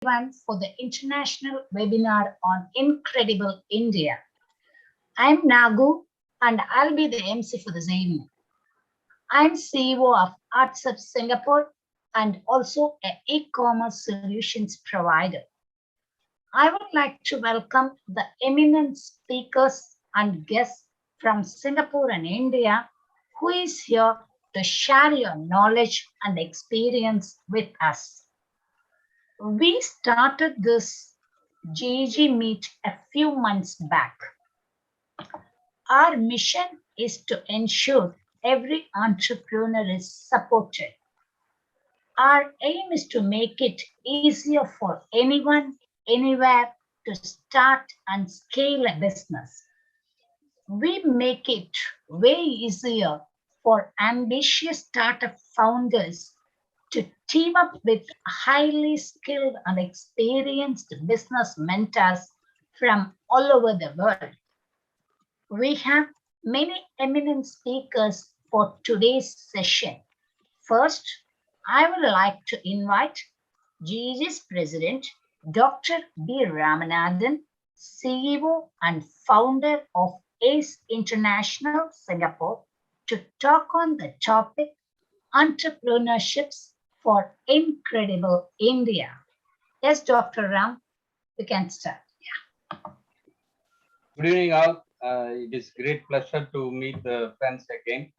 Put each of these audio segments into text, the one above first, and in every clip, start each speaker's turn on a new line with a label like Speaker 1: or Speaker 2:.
Speaker 1: everyone for the international webinar on Incredible India. I'm Nagu and I'll be the MC for this evening. I'm CEO of Arts of Singapore and also an e-commerce solutions provider. I would like to welcome the eminent speakers and guests from Singapore and India who is here to share your knowledge and experience with us. We started this GEG meet a few months back. Our mission is to ensure every entrepreneur is supported. Our aim is to make it easier for anyone, anywhere to start and scale a business. We make it way easier for ambitious startup founders to team up with highly skilled and experienced business mentors from all over the world. We have many eminent speakers for today's session. First, I would like to invite GEG's President, Dr. B. Ramanathan, CEO and founder of ACE International Singapore, to talk on the topic Entrepreneurships for Incredible India. Yes, Dr. Ram, we can start. Yeah.
Speaker 2: Good evening, all. It is great pleasure to meet the friends again.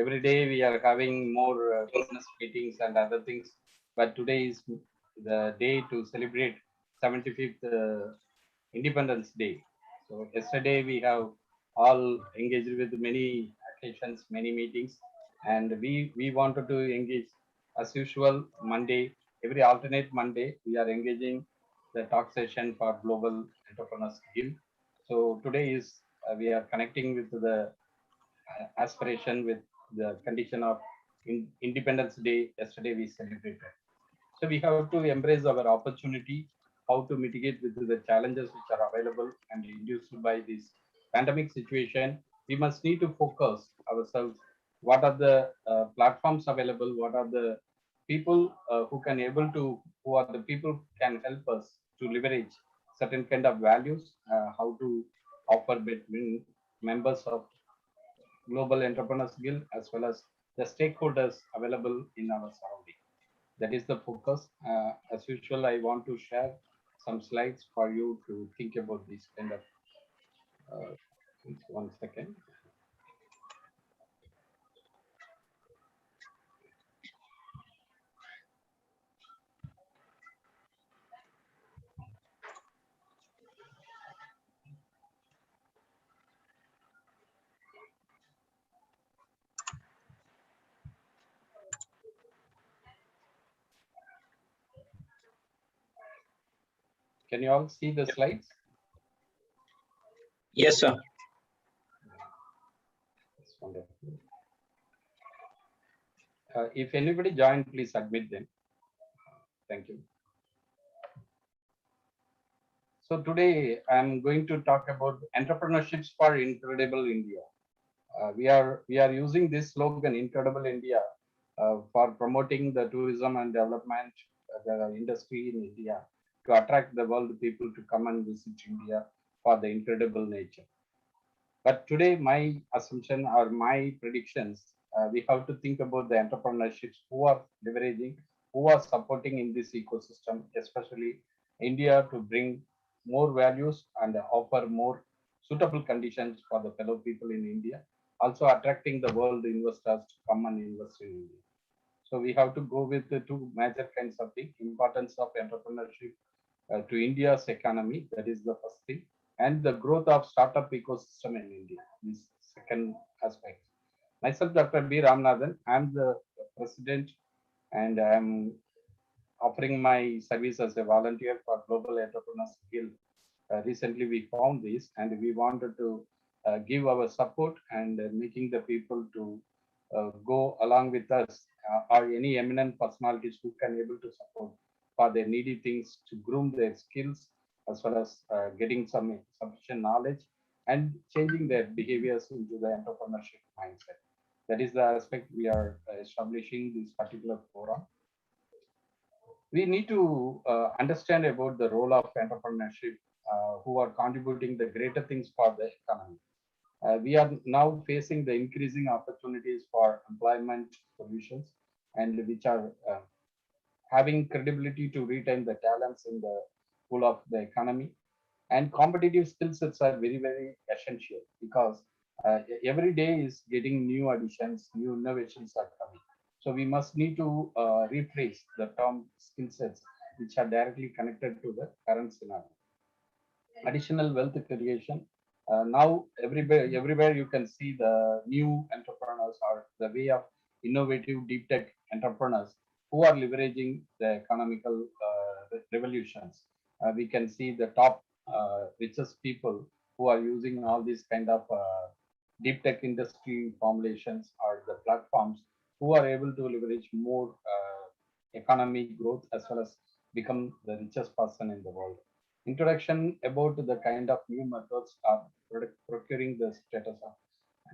Speaker 2: Every day we are having more business meetings and other things, but today is the day to celebrate 75th Independence Day. So yesterday we have all engaged with many occasions, many meetings, and we wanted to engage as usual Monday, every alternate Monday, we are engaging the talk session for Global Entrepreneurs Guild. So today is we are connecting with the aspiration with the condition of Independence Day. Yesterday we celebrated. So we have to embrace our opportunity, how to mitigate with the challenges which are available and induced by this pandemic situation. We must need to focus ourselves. What are the platforms available? What are the people who are the people can help us to leverage certain kind of values, how to offer between members of Global Entrepreneurs Guild as well as the stakeholders available in our surrounding. That is the focus. As usual, I want to share some slides for you to think about this kind of. 1 second. Can you all see the slides?
Speaker 3: Yes, sir.
Speaker 2: That's wonderful. If anybody joined, please admit them. Thank you. So today I'm going to talk about entrepreneurships for Incredible India. We are using this slogan, Incredible India, for promoting the tourism and development, the industry in India, to attract the world people to come and visit India for the incredible nature. But today, my assumption or my predictions, we have to think about the entrepreneurships who are leveraging, who are supporting in this ecosystem, especially India, to bring more values and offer more suitable conditions for the fellow people in India, also attracting the world investors to come and invest in India. So we have to go with the two major kinds of things: importance of entrepreneurship to India's economy, that is the first thing, and the growth of startup ecosystem in India, this second aspect. Myself, Dr. B. Ramanathan, I'm the president, and I'm offering my service as a volunteer for Global Entrepreneurs Guild. Recently, we found this, and we wanted to give our support and making the people to go along with us, or any eminent personalities who can able to support for their needy things to groom their skills, as well as getting some sufficient knowledge and changing their behaviors into the entrepreneurship mindset. That is the aspect we are establishing this particular forum. We need to understand about the role of entrepreneurship, who are contributing the greater things for the economy. We are now facing the increasing opportunities for employment solutions, and which are having credibility to retain the talents in the pool of the economy. And competitive skill sets are very, very essential because every day is getting new additions, new innovations are coming. So we must need to rephrase the term skill sets which are directly connected to the current scenario. Additional wealth creation. Now everywhere you can see the new entrepreneurs or the way of innovative deep tech entrepreneurs who are leveraging the economical revolutions. We can see the top richest people who are using all these kind of deep tech industry formulations or the platforms who are able to leverage more economic growth as well as become the richest person in the world. Introduction about the kind of new methods of procuring the status of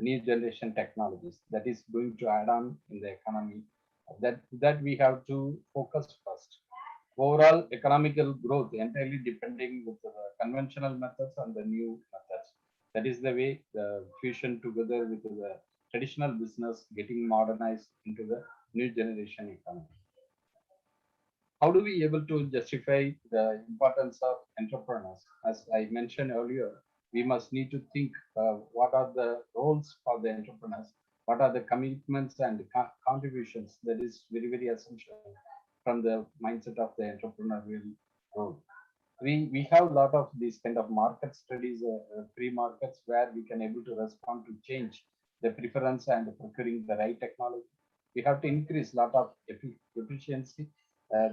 Speaker 2: new generation technologies that is going to add on in the economy, that we have to focus first. Overall economical growth entirely depending with the conventional methods and the new methods. That is the way the fusion together with the traditional business getting modernized into the new generation economy. How do we able to justify the importance of entrepreneurs? As I mentioned earlier, we must need to think what are the roles for the entrepreneurs, what are the commitments and contributions that is very, very essential from the mindset of the entrepreneurial role. We have a lot of these kind of market studies, free markets where we can able to respond to change the preference and procuring the right technology. We have to increase a lot of efficiency,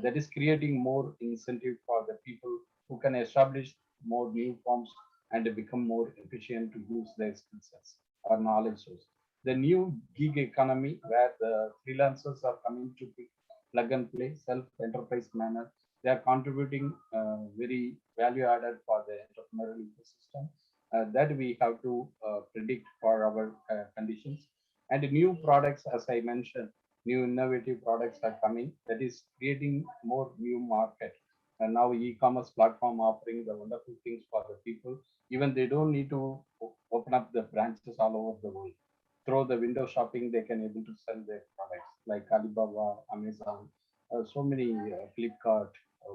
Speaker 2: that is creating more incentive for the people who can establish more new forms and become more efficient to use their skill sets or knowledge source. The new gig economy where the freelancers are coming to plug and play self enterprise manner, they are contributing very value added for the entrepreneurial ecosystem, that we have to predict for our conditions. And new products, as I mentioned, new innovative products are coming that is creating more new market. And now e-commerce platform offering the wonderful things for the people. Even they don't need to open up the branches all over the world. Through the window shopping, they can able to sell their products like Alibaba, Amazon, so many Flipkart,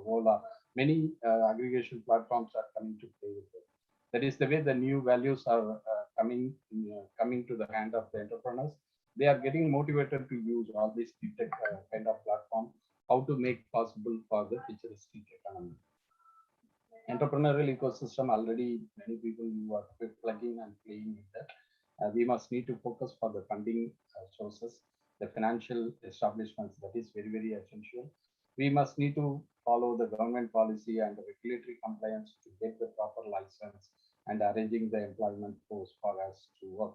Speaker 2: Ola, many aggregation platforms are coming to play with it. That is the way the new values are coming to the hand of the entrepreneurs. They are getting motivated to use all these tech kind of platform, how to make possible for the futuristic economy. Entrepreneurial ecosystem already many people who are plugging and playing with that. We must need to focus for the funding sources, the financial establishments, that is very, very essential. We must need to follow the government policy and the regulatory compliance to get the proper license and arranging the employment force for us to work.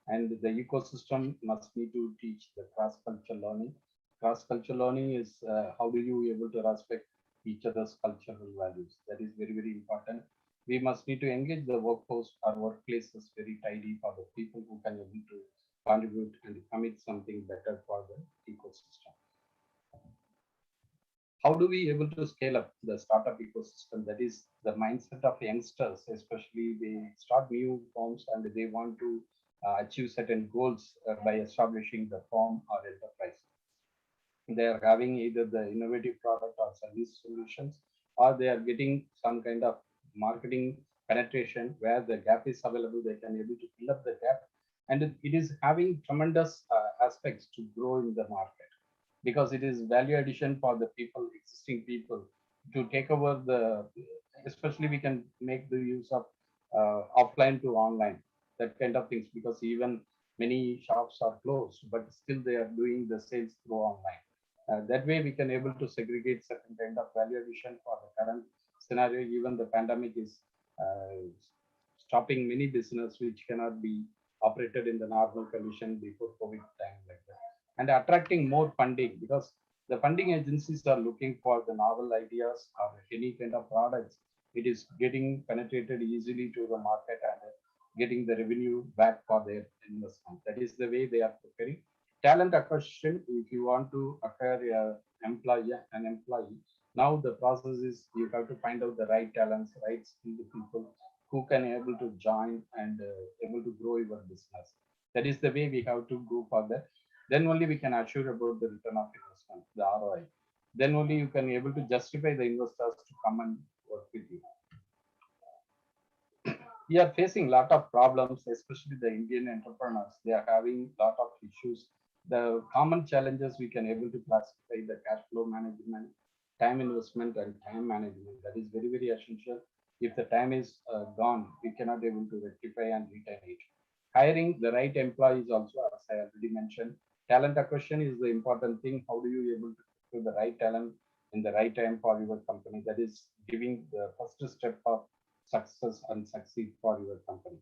Speaker 2: And the ecosystem must need to teach the cross culture learning. Cross culture learning is how do you able to respect each other's cultural values. That is very, very important. We must need to engage the workforce or workplaces very tidy for the people who can able to contribute and commit something better for the ecosystem. How do we able to scale up the startup ecosystem? That is the mindset of youngsters, especially they start new firms and they want to achieve certain goals by establishing the firm or enterprise. They are having either the innovative product or service solutions, or they are getting some kind of marketing penetration where the gap is available, they can able to fill up the gap. And it is having tremendous aspects to grow in the market because it is value addition for the people, existing people, to take over the, especially we can make the use of offline to online, that kind of things, because even many shops are closed but still they are doing the sales through online. That way we can able to segregate certain kind of value addition for the current scenario. Even the pandemic is uh, stopping many business which cannot be operated in the normal condition before COVID time like that. And attracting more funding because the funding agencies are looking for the novel ideas or any kind of products. It is getting penetrated easily to the market and getting the revenue back for their investment. That is the way they are preparing. Talent acquisition, if you want to acquire an employee, Now the process is you have to find out the right talents, right skilled people who can able to join and able to grow your business. That is the way we have to go for that. Then only we can assure about the return of investment, the ROI. Then only you can able to justify the investors to come and work with you. We are facing a lot of problems, especially the Indian entrepreneurs. They are having a lot of issues. The common challenges we can able to classify the cash flow management, time investment, and time management. That is very, very essential. If the time is gone, we cannot able to rectify and retain it. Hiring the right employees also, as I already mentioned. Talent acquisition is the important thing. How do you able to do the right talent in the right time for your company? That is giving the first step of success and succeed for your company.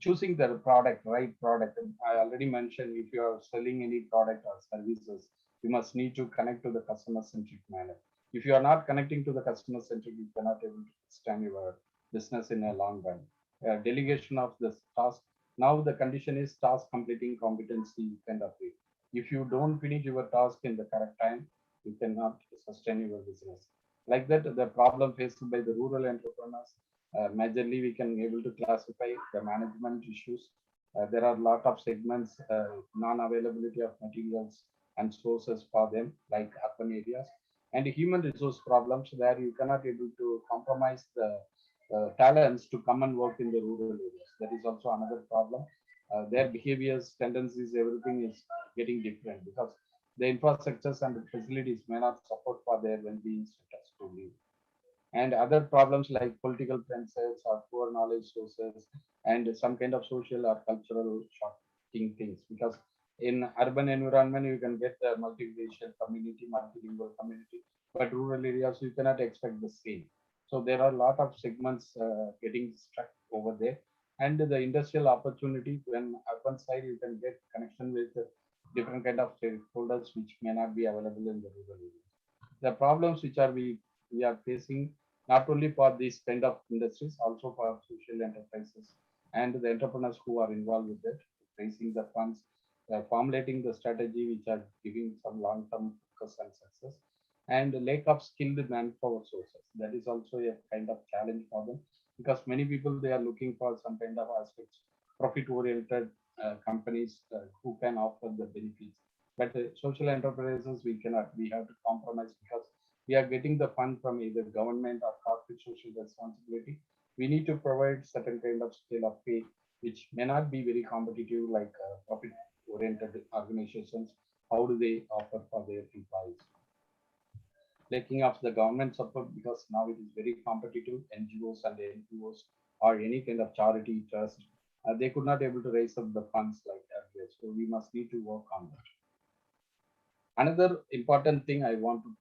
Speaker 2: Choosing the product, right product. I already mentioned, if you are selling any product or services, you must need to connect to the customer centric manner. If you are not connecting to the customer centric, you cannot able to stand your business in a long run. Delegation of this task. Now the condition is task completing competency kind of way. If you don't finish your task in the correct time, you cannot sustain your business. Like that, the problem faced by the rural entrepreneurs, majorly we can able to classify the management issues. There are a lot of segments, non-availability of materials and sources for them, like urban areas, and human resource problems where you cannot able to compromise the talents to come and work in the rural areas. That is also another problem. Their behaviors, tendencies, everything is getting different because the infrastructures and the facilities may not support for their well-being status to live. And other problems like political fences or poor knowledge sources and some kind of social or cultural shocking things. Because in urban environment you can get a multiracial community, multilingual community, but rural areas you cannot expect the same. So there are a lot of segments getting stuck over there. And the industrial opportunity, when urban side you can get connection with different kind of stakeholders which may not be available in the rural areas. The problems which are we are facing not only for these kind of industries, also for social enterprises and the entrepreneurs who are involved with it, raising the funds, formulating the strategy which are giving some long-term focus and success, and the lack of skilled manpower sources. That is also a kind of challenge for them because many people they are looking for some kind of aspects, profit-oriented companies who can offer the benefits. But social enterprises we cannot. We have to compromise because we are getting the fund from either government or corporate social responsibility. We need to provide certain kind of scale of pay, which may not be very competitive like profit-oriented organizations. How do they offer for their employees? Lacking of the government support because now it is very competitive. NGOs and NPOs or any kind of charity trust, they could not able to raise up the funds like earlier. So we must need to work on that. Another important thing I want to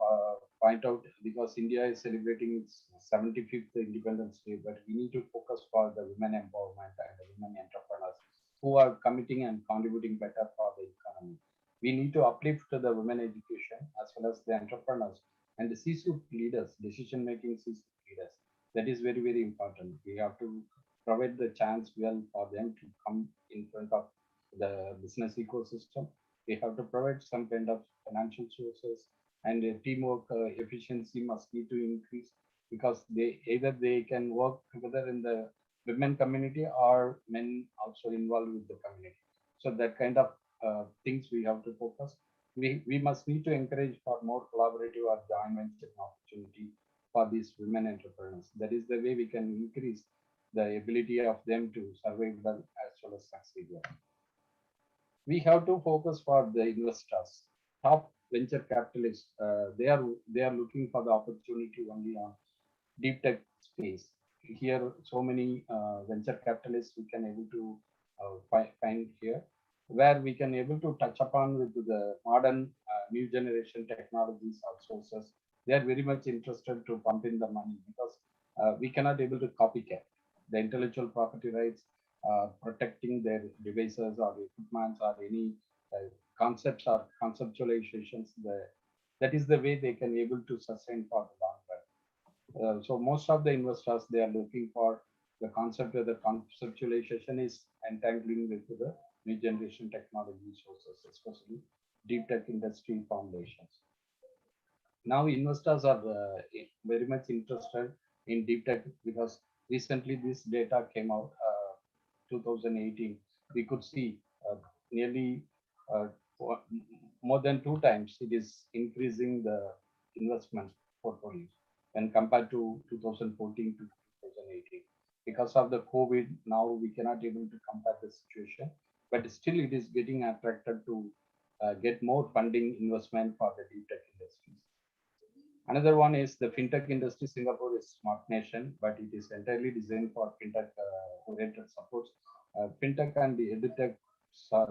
Speaker 2: point out, because India is celebrating its 75th Independence Day, but we need to focus for the women empowerment and the women entrepreneurs who are committing and contributing better for the economy. We need to uplift the women education as well as the entrepreneurs and the C-suite leaders, decision-making C-suite leaders. That is very, very important. We have to provide the chance well for them to come in front of the business ecosystem. We have to provide some kind of financial sources, and teamwork efficiency must need to increase because they either they can work together in the women community or men also involved with the community. So that kind of things we have to focus. We must need to encourage for more collaborative or joint venture opportunity for these women entrepreneurs. That is the way we can increase the ability of them to survive well as well as succeed well. We have to focus for the investors. Top venture capitalists, they are looking for the opportunity only on deep tech space. Here, so many venture capitalists we can able to find here, where we can able to touch upon with the modern new generation technologies or sources. They are very much interested to pump in the money because we cannot able to copycat the intellectual property rights, protecting their devices or equipments or any concepts or conceptualizations. That is the way they can able to sustain for the long run. So most of the investors they are looking for the concept where the conceptualization is entangling with the new generation technology sources, especially deep tech industry foundations. Now investors are very much interested in deep tech because recently this data came out, 2018. We could see nearly uh, for- more than two times it is increasing the investment portfolios when compared to 2014 to 2018. Because of the COVID, now we cannot able to compare the situation, but still it is getting attracted to get more funding investment for the deep tech industries. Another one is the fintech industry. Singapore is smart nation, but it is entirely designed for fintech oriented supports. Fintech and the edutech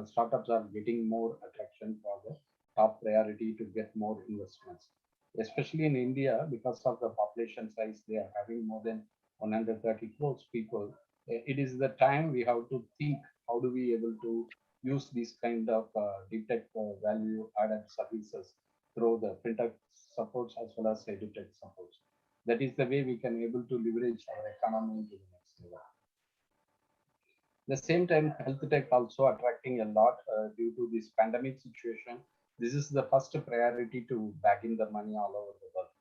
Speaker 2: startups are getting more attraction for the top priority to get more investments, especially in India because of the population size. They are having more than 130 crores people. It is the time we have to think how do we able to use these kind of deep tech value added services through the fintech supports as well as edutech supports. That is the way we can able to leverage our economy to the next level. At the same time, health tech also attracting a lot due to this pandemic situation. This is the first priority to bag in the money all over the world.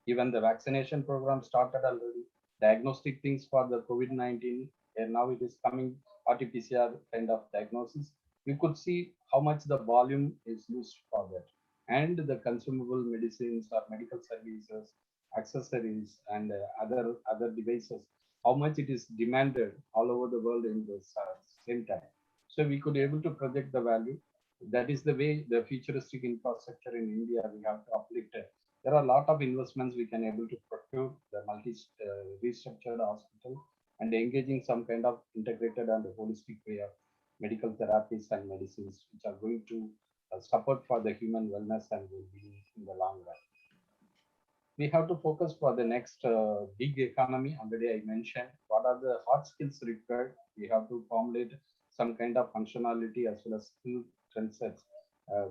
Speaker 2: Even the vaccination program started already. Diagnostic things for the COVID-19, and now it is coming RT-PCR kind of diagnosis. You could see how much the volume is used for that. And the consumable medicines or medical services, accessories, and other devices, how much it is demanded all over the world in the same time. So we could able to project the value. That is the way the futuristic infrastructure in India we have to uplift it. There are a lot of investments we can able to procure the multi restructured hospital and engaging some kind of integrated and holistic way of medical therapies and medicines which are going to support for the human wellness and well-being in the long run. We have to focus for the next big economy. Already I mentioned what are the hard skills required. We have to formulate some kind of functionality as well as skill trend sets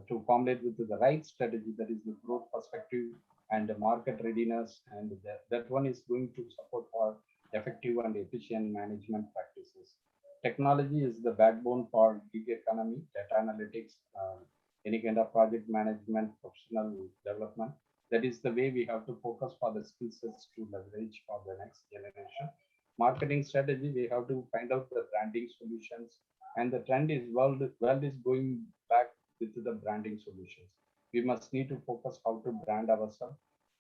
Speaker 2: to formulate with the right strategy, that is the growth perspective and the market readiness, and that one is going to support for effective and efficient management practices. Technology is the backbone for gig economy, data analytics, any kind of project management, professional development. That is the way we have to focus for the skill sets to leverage for the next generation. Marketing strategy, we have to find out the branding solutions, and the trend is world is going back with the branding solutions. We must need to focus how to brand ourselves.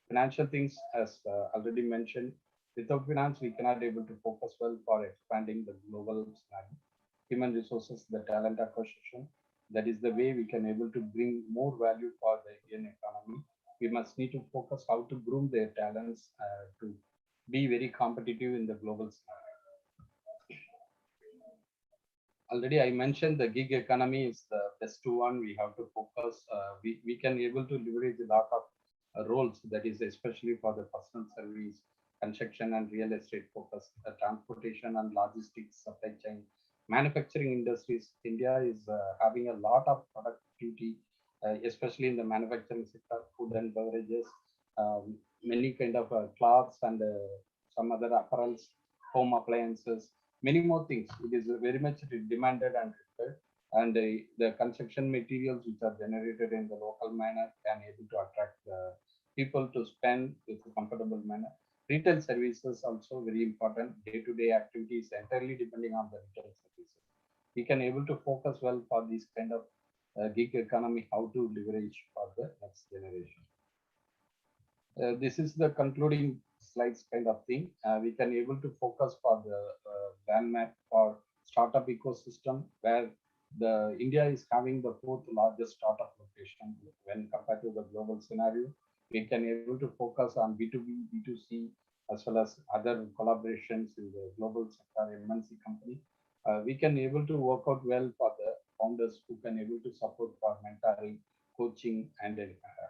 Speaker 2: Financial things, as already mentioned, without finance, we cannot able to focus well for expanding the global scenario. Human resources, the talent acquisition, that is the way we can able to bring more value for the Indian economy. We must need to focus how to groom their talents to be very competitive in the global scenario. Already I mentioned the gig economy is the best one. We have to focus. We can able to leverage a lot of roles, that is especially for the personal service, construction and real estate focus, transportation and logistics, supply chain, manufacturing industries. India is having a lot of productivity, especially in the manufacturing sector, food and beverages, many kind of cloths and some other apparels, home appliances, many more things. It is very much demanded and required. And the construction materials which are generated in the local manner can able to attract people to spend with a comfortable manner. Retail services also very important. Day-to-day activities entirely depending on the retail services. We can able to focus well for this kind of gig economy, how to leverage for the next generation. This is the concluding slides kind of thing. We can able to focus for the land map for startup ecosystem, where the India is having the fourth largest startup location when compared to the global scenario. We can able to focus on B2B, B2C, as well as other collaborations in the global sector MNC company. We can able to work out well for the founders who can able to support for mentoring, coaching, and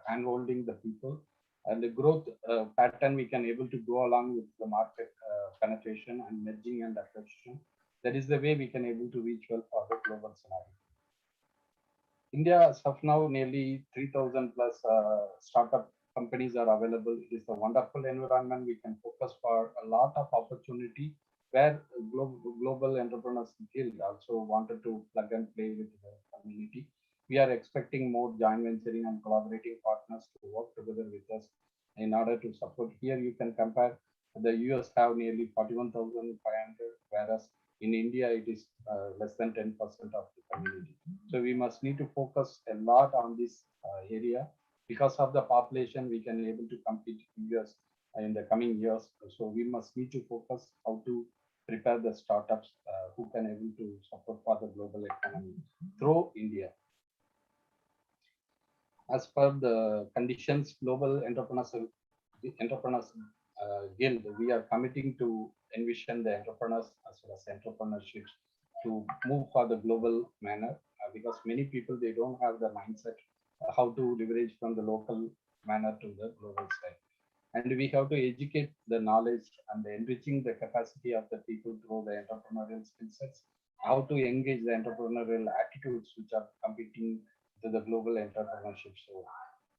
Speaker 2: handholding the people, and the growth pattern we can able to go along with the market penetration and merging and acquisition. That is the way we can able to reach well for the global scenario. India as of now nearly 3,000 plus startup companies are available. It is a wonderful environment. We can focus for a lot of opportunity where global entrepreneurs guild also wanted to plug and play with the community. we are expecting more joint venturing and collaborating partners to work together with us in order to support. Here you can compare, the US have nearly 41,500, whereas in India it is less than 10% of the community. So we must need to focus a lot on this area. Because of the population, we can able to compete US in the coming years. So we must need to focus how to prepare the startups who can able to support for the global economy through India. As per the conditions, Global Entrepreneurs Guild, we are committing to envision the entrepreneurs as well as entrepreneurships to move for the global manner, because many people, they don't have the mindset how to leverage from the local manner to the global side. And we have to educate the knowledge and enriching the capacity of the people through the entrepreneurial skill sets, how to engage the entrepreneurial attitudes which are competing to the global entrepreneurship. So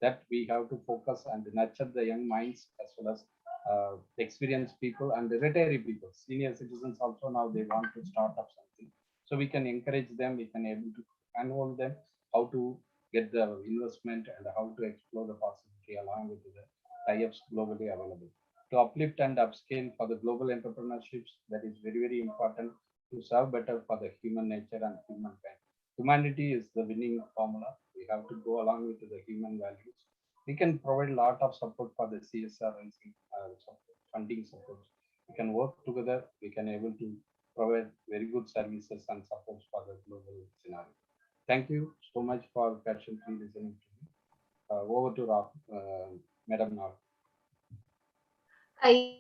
Speaker 2: that we have to focus and nurture the young minds as well as experienced people and the retiree people. Senior citizens also now they want to start up something. So we can encourage them, we can able to handhold them how to get the investment and how to explore the possibility along with the tie-ups globally available. To uplift and upscale for the global entrepreneurships, that is very, very important to serve better for the human nature and humankind. Humanity is the winning formula. We have to go along with the human values. We can provide a lot of support for the CSR and funding support. We can work together. We can able to provide very good services and supports for the global scenario. Thank you so much for patiently listening to me. Over to Madam Nag.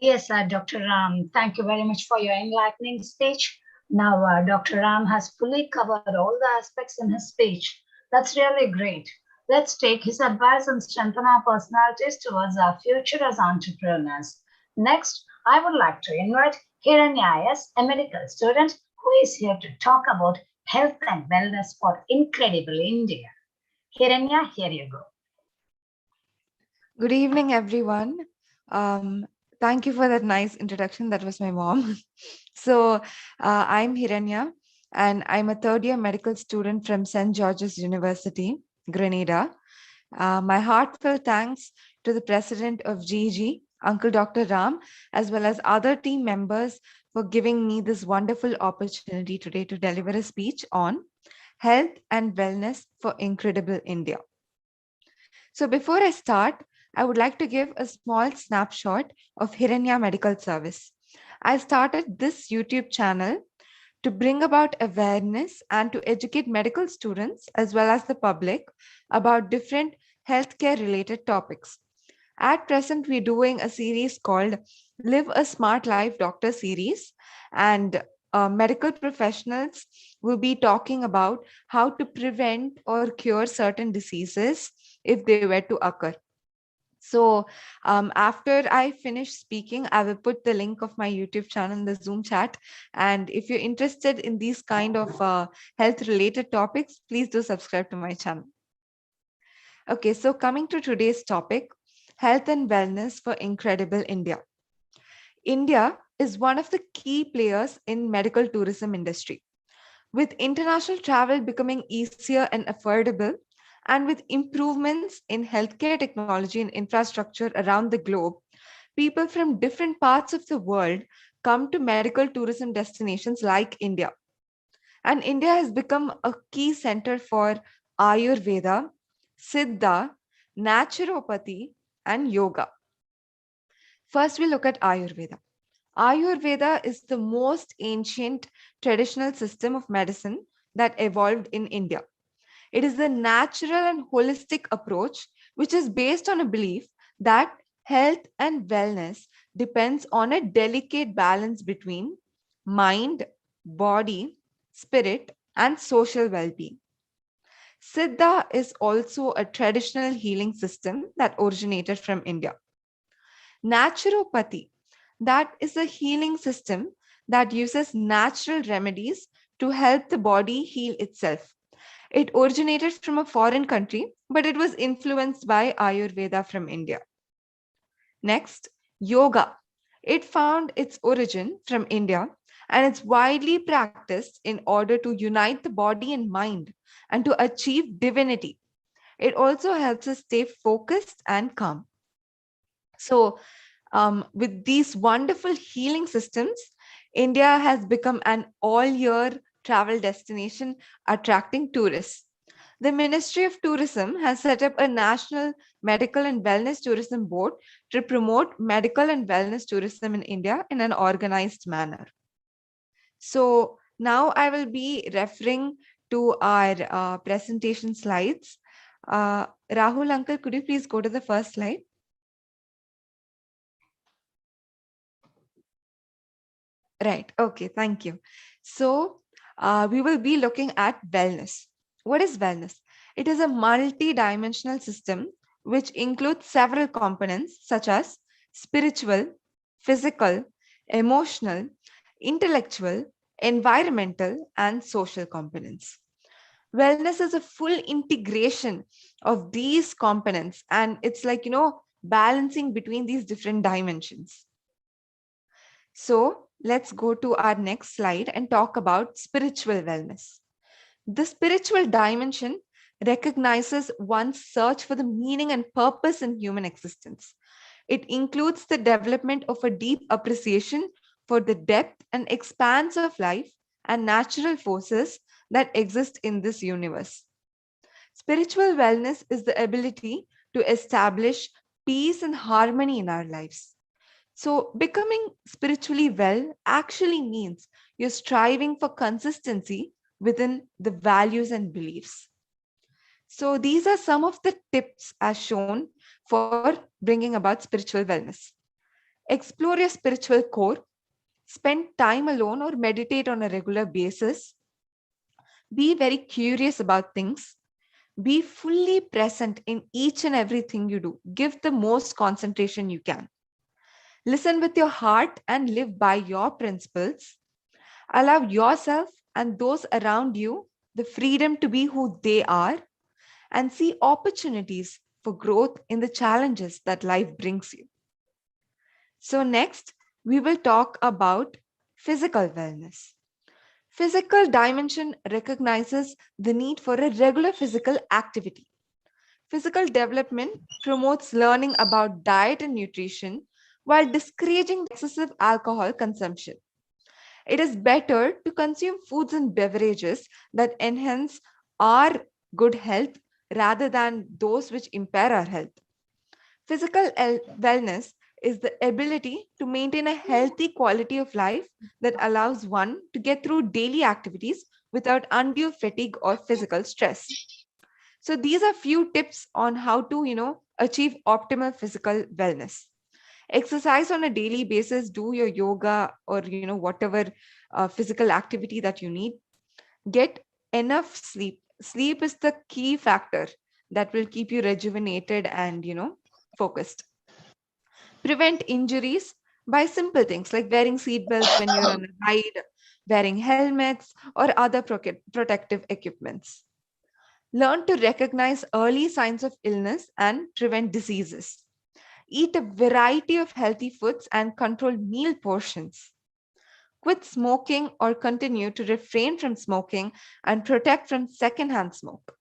Speaker 1: Yes, Dr. Ram, thank you very much for your enlightening speech. Now, Dr. Ram has fully covered all the aspects in his speech. That's really great. Let's take his advice and strengthen our personalities towards our future as entrepreneurs. Next, I would like to invite Hiranya S, a medical student who is here to talk about health and wellness for incredible India. Hiranya, here you go.
Speaker 3: Good evening, everyone. Thank you for that nice introduction. That was my mom. I'm Hiranya, and I'm a third-year medical student from St. George's University, Grenada. My heartfelt thanks to the president of GEG, Uncle Dr. Ram, as well as other team members for giving me this wonderful opportunity today to deliver a speech on health and wellness for incredible India. So before I start, I would like to give a small snapshot of Hiranya Medical Service. I started this YouTube channel to bring about awareness and to educate medical students as well as the public about different healthcare related topics. At present, we're doing a series called Live a Smart Life Doctor series, and medical professionals will be talking about how to prevent or cure certain diseases if they were to occur. So after I finish speaking, I will put the link of my YouTube channel in the Zoom chat. And if you're interested in these kind of health related topics, please do subscribe to my channel. Okay, so coming to today's topic, health and wellness for incredible India. India is one of the key players in medical tourism industry. With international travel becoming easier and affordable, and with improvements in healthcare technology and infrastructure around the globe, people from different parts of the world come to medical tourism destinations like India. And India has become a key center for Ayurveda, Siddha, naturopathy, and yoga. First, we look at Ayurveda. Ayurveda is the most ancient traditional system of medicine that evolved in India. It is a natural and holistic approach which is based on a belief that health and wellness depends on a delicate balance between mind, body, spirit, and social well-being. Siddha is also a traditional healing system that originated from India. Naturopathy, that is a healing system that uses natural remedies to help the body heal itself. It originated from a foreign country, but it was influenced by Ayurveda from India. Next, yoga. It found its origin from India, and it's widely practiced in order to unite the body and mind and to achieve divinity. It also helps us stay focused and calm. So, with these wonderful healing systems, India has become an all year travel destination attracting tourists. The Ministry of Tourism has set up a national medical and wellness tourism board to promote medical and wellness tourism in India in an organized manner. So now I will be referring to our presentation slides. Rahul uncle, could you please go to the first slide? Right. Okay. Thank you. So, we will be looking at wellness. What is wellness? It is a multi-dimensional system which includes several components such as spiritual, physical, emotional, intellectual, environmental, and social components. Wellness is a full integration of these components, and it's like, balancing between these different dimensions. So let's go to our next slide and talk about spiritual wellness. The spiritual dimension recognizes one's search for the meaning and purpose in human existence. It includes the development of a deep appreciation for the depth and expanse of life and natural forces that exist in this universe. Spiritual wellness is the ability to establish peace and harmony in our lives. So, becoming spiritually well actually means you're striving for consistency within the values and beliefs. So, these are some of the tips as shown for bringing about spiritual wellness. Explore your spiritual core, spend time alone or meditate on a regular basis, be very curious about things, be fully present in each and everything you do, give the most concentration you can. Listen with your heart and live by your principles. Allow yourself and those around you the freedom to be who they are and see opportunities for growth in the challenges that life brings you. So, next, we will talk about physical wellness. Physical dimension recognizes the need for a regular physical activity. Physical development promotes learning about diet and nutrition while discouraging excessive alcohol consumption. It is better to consume foods and beverages that enhance our good health rather than those which impair our health. Physical wellness is the ability to maintain a healthy quality of life that allows one to get through daily activities without undue fatigue or physical stress. So these are few tips on how to, achieve optimal physical wellness. Exercise on a daily basis, do your yoga or, whatever physical activity that you need. Get enough sleep. Sleep is the key factor that will keep you rejuvenated and, focused. Prevent injuries by simple things like wearing seat belts when you're on a ride, wearing helmets or other protective equipments. Learn to recognize early signs of illness and prevent diseases. Eat a variety of healthy foods and control meal portions. Quit smoking or continue to refrain from smoking and protect from secondhand smoke.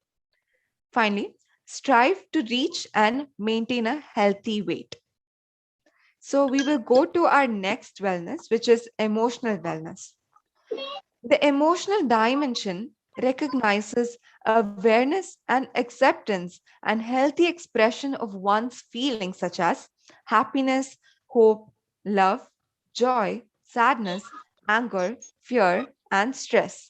Speaker 3: Finally, strive to reach and maintain a healthy weight. So, we will go to our next wellness, which is emotional wellness. The emotional dimension recognizes awareness and acceptance and healthy expression of one's feelings such as happiness, hope, love, joy, sadness, anger, fear, and stress.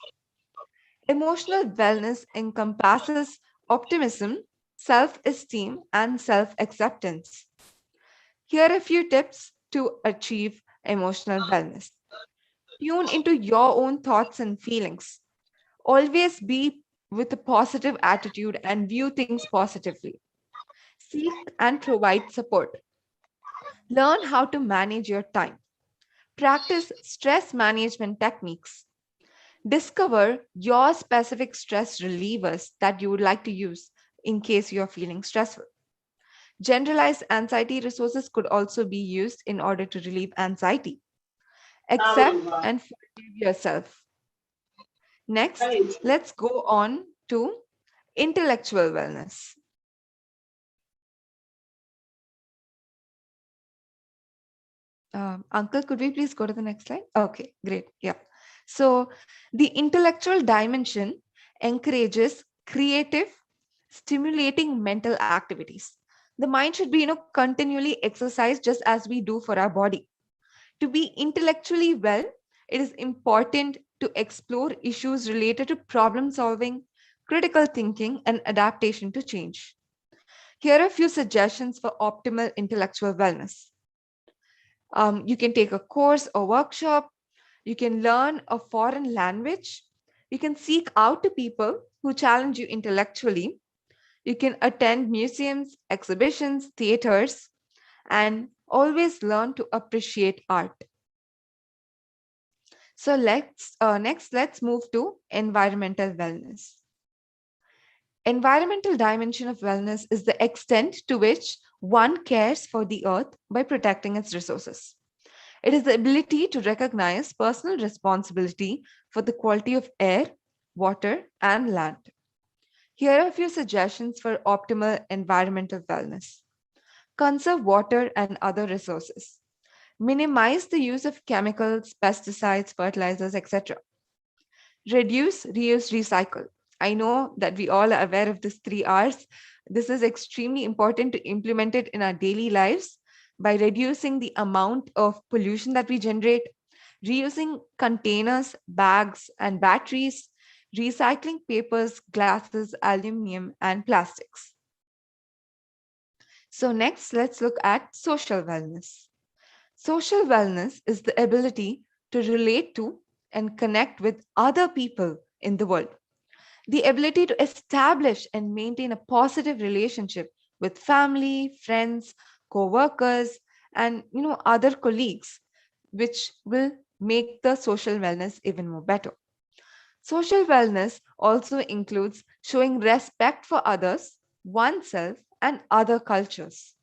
Speaker 3: Emotional wellness encompasses optimism, self esteem, and self acceptance. Here are a few tips to achieve emotional wellness. Tune into your own thoughts and feelings. Always be with a positive attitude and view things positively. Seek and provide support. Learn how to manage your time. Practice stress management techniques. Discover your specific stress relievers that you would like to use in case you're feeling stressful. Generalized anxiety resources could also be used in order to relieve anxiety. Accept and forgive yourself. Next, let's go on to Intellectual wellness. Uncle, could we please go to the next slide? Okay, great. Yeah. So the intellectual dimension encourages creative, stimulating mental activities. The mind should be, continually exercised just as we do for our body. To be intellectually well, it is important to explore issues related to problem solving, critical thinking, and adaptation to change. Here are a few suggestions for optimal intellectual wellness. You can take a course or workshop. You can learn a foreign language. You can seek out to people who challenge you intellectually. You can attend museums, exhibitions, theaters, and always learn to appreciate art. So let's move to environmental wellness. Environmental dimension of wellness is the extent to which one cares for the earth by protecting its resources. It is the ability to recognize personal responsibility for the quality of air, water, and land. Here are a few suggestions for optimal environmental wellness. Conserve water and other resources. Minimize the use of chemicals, pesticides, fertilizers, etc. Reduce, reuse, recycle. I know that we all are aware of this 3 R's. This is extremely important to implement it in our daily lives by reducing the amount of pollution that we generate, reusing containers, bags, and batteries, recycling papers, glasses, aluminum, and plastics. So next, let's look at social wellness. Social wellness is the ability to relate to and connect with other people in the world. The ability to establish and maintain a positive relationship with family, friends, co-workers, and other colleagues, which will make the social wellness even more better. Social wellness also includes showing respect for others, oneself, and other cultures.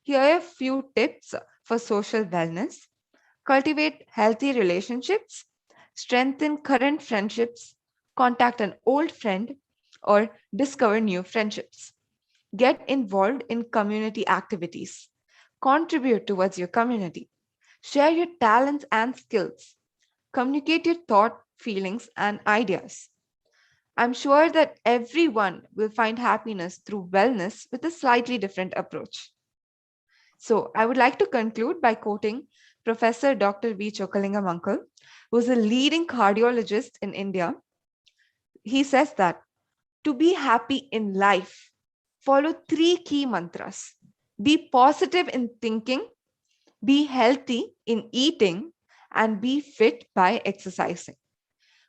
Speaker 3: Here are a few tips for social wellness. Cultivate healthy relationships, strengthen current friendships, contact an old friend, or discover new friendships. Get involved in community activities. Contribute towards your community. Share your talents and skills. Communicate your thought, feelings, and ideas. I'm sure that everyone will find happiness through wellness with a slightly different approach. So I would like to conclude by quoting Professor Dr. V. Chokalingam Uncle, who is a leading cardiologist in India. He says that to be happy in life, follow 3 key mantras. Be positive in thinking, be healthy in eating, and be fit by exercising.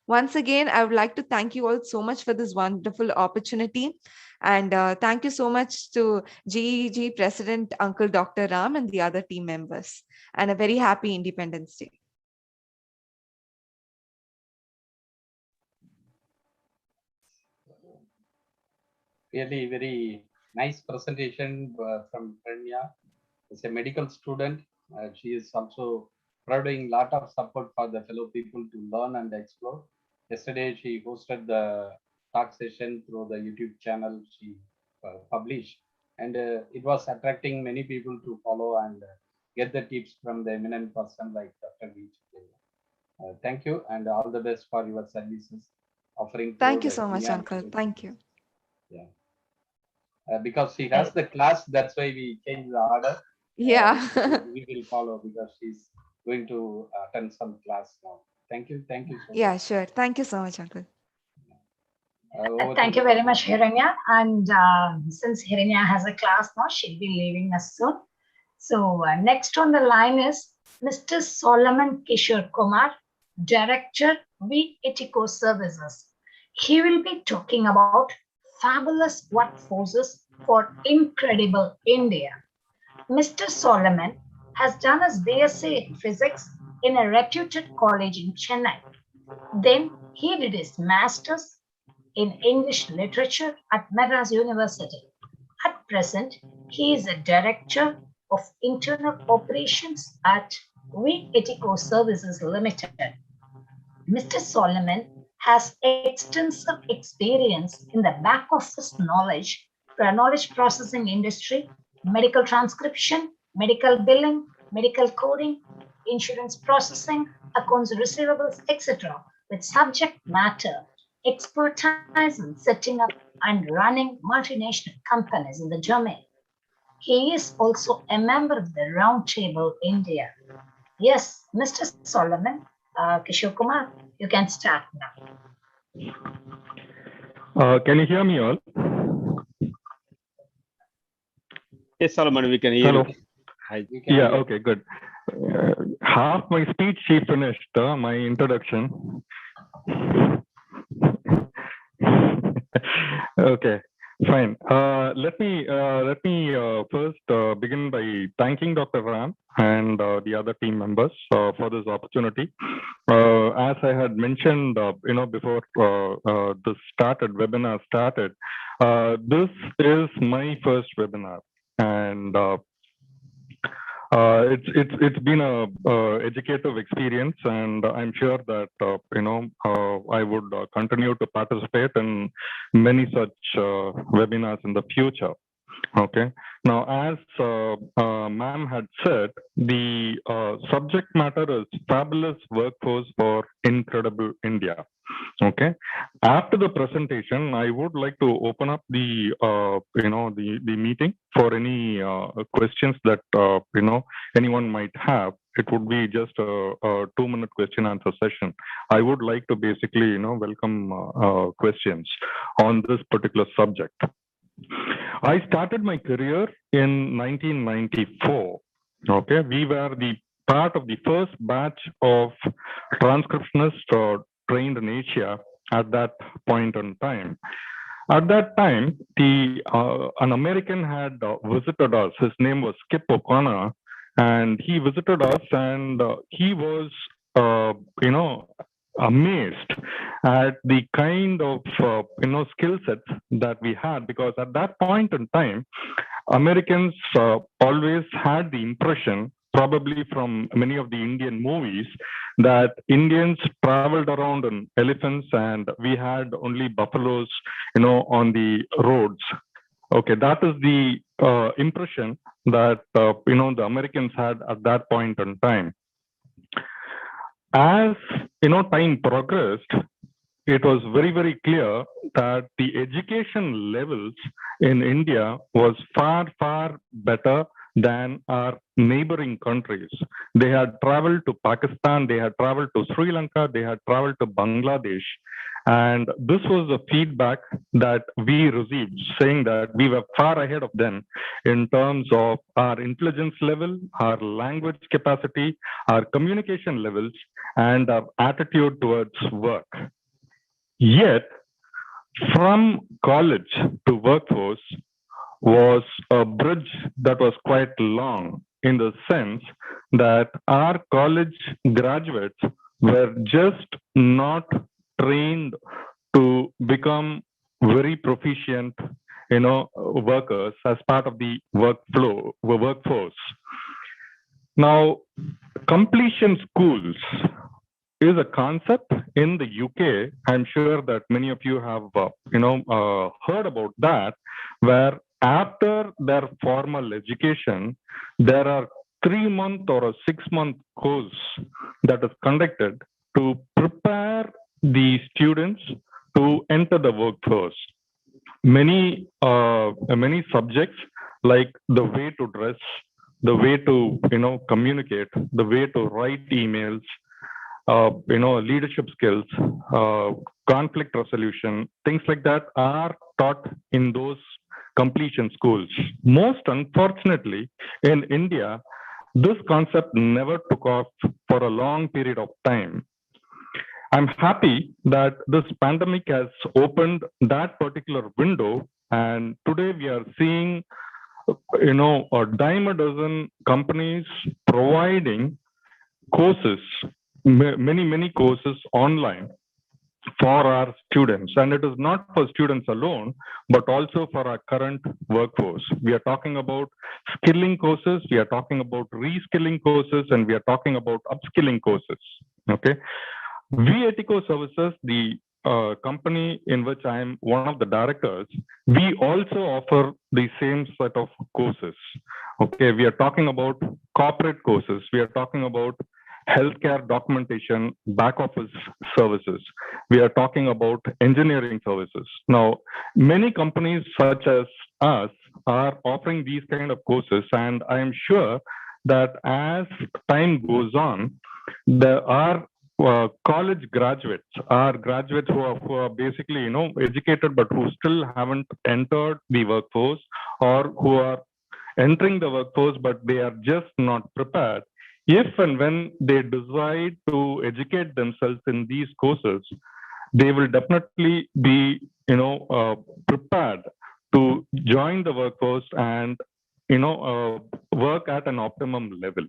Speaker 3: Once again, I would like to thank you all so much for this wonderful opportunity. And thank you so much to GEG President Uncle Dr. Ram and the other team members. And a very happy Independence Day.
Speaker 2: Really very nice presentation from Pranya. As a medical student, she is also providing a lot of support for the fellow people to learn and explore. Yesterday, she hosted the talk session through the YouTube channel she published, and it was attracting many people to follow and get the tips from the eminent person like Dr. V. Thank you, and all the best for your services offering through
Speaker 3: Thank you
Speaker 2: the
Speaker 3: so much,
Speaker 2: Indian.
Speaker 3: Uncle. Thank you.
Speaker 2: Yeah. Because she has the class, that's why we change the order.
Speaker 3: Yeah.
Speaker 2: We will follow because she's going to attend some class now. Thank you so much.
Speaker 3: Yeah, sure. Thank you so much, Uncle.
Speaker 1: Thank you very much, Hiranya. And since Hiranya has a class now, she'll be leaving us soon. So next on the line is Mr. Solomon Kishore Kumar, Director, V Etico Services. He will be talking about fabulous workforces for incredible India. Mr. Solomon has done his BSc in physics in a reputed college in Chennai. Then he did his master's in English literature at Madras University. At present, he is a director of internal operations at We Etico Services Limited. Mr. Solomon has extensive experience in the back office knowledge processing industry, medical transcription, medical billing, medical coding, insurance processing, accounts receivables, etc., with subject matter expertise in setting up and running multinational companies in the domain. He is also a member of the Roundtable India. Yes, Mr. Solomon, Kishore Kumar, you can start now.
Speaker 4: Can you hear me all?
Speaker 5: Yes, Solomon, we can hear
Speaker 4: Hello.
Speaker 5: you. Hi.
Speaker 4: Yeah, okay, good. Half my speech she finished, my introduction. Okay, fine. Let me first begin by thanking Dr. Ram and the other team members for this opportunity. As I had mentioned, before this webinar started, this is my first webinar, and it's been a educative experience, and I'm sure that I would continue to participate in many such webinars in the future. Okay. Now, as ma'am had said, the subject matter is fabulous workforce for incredible India. Okay. After the presentation, I would like to open up the the meeting for any questions that anyone might have. It would be just a 2-minute question answer session. I would like to basically welcome questions on this particular subject. I started my career in 1994. Okay, we were the part of the first batch of transcriptionists trained in Asia at that point in time. At that time, an American had visited us. His name was Skip O'Connor, and he visited us, and he was, amazed at the kind of skill sets that we had, because at that point in time, Americans always had the impression, probably from many of the Indian movies, that Indians traveled around on elephants and we had only buffaloes, on the roads. Okay, that is the impression that the Americans had at that point in time. As time progressed, it was very, very clear that the education levels in India was far, far better than our neighboring countries. They had traveled to Pakistan, they had traveled to Sri Lanka, they had traveled to Bangladesh. And this was the feedback that we received, saying that we were far ahead of them in terms of our intelligence level, our language capacity, our communication levels, and our attitude towards work. Yet, from college to workforce was a bridge that was quite long, in the sense that our college graduates were just not trained to become very proficient, workers as part of the workforce. Now, completion schools is a concept in the UK. I'm sure that many of you have, heard about that, where after their formal education, there are 3-month or a 6-month course that is conducted to prepare the students to enter the workforce. Many subjects like the way to dress, the way to communicate, the way to write emails, leadership skills, conflict resolution, things like that are taught in those completion schools. Most unfortunately, in India, this concept never took off for a long period of time. I'm happy that this pandemic has opened that particular window, and today we are seeing, a dime a dozen companies providing courses, many courses online for our students. And it is not for students alone, but also for our current workforce. We are talking about skilling courses, we are talking about reskilling courses, and we are talking about upskilling courses. Okay. We at Eco Services, the company in which I am one of the directors, we also offer the same set of courses. Okay, we are talking about corporate courses. We are talking about healthcare documentation, back office services. We are talking about engineering services. Now, many companies such as us are offering these kind of courses, and I am sure that as time goes on, there are college graduates are graduates who are basically educated but who still haven't entered the workforce, or who are entering the workforce but they are just not prepared. If and when they decide to educate themselves in these courses, they will definitely be prepared to join the workforce and work at an optimum level.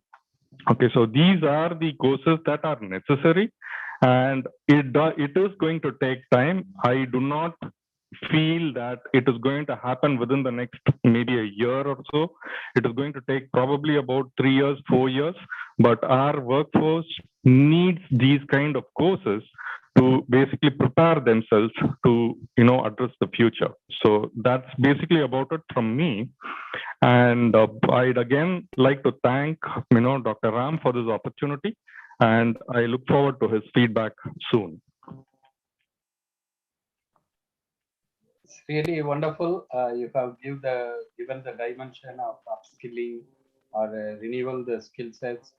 Speaker 4: Okay, so these are the courses that are necessary, and it is going to take time. I do not feel that it is going to happen within the next maybe a year or so. It is going to take probably about 3 years, 4 years, but our workforce needs these kind of courses to basically prepare themselves to address the future. So that's basically about it from me. And I'd again like to thank Dr. Ram for this opportunity, and I look forward to his feedback soon.
Speaker 2: It's really wonderful. You have given the dimension of upskilling or renewal the skill sets,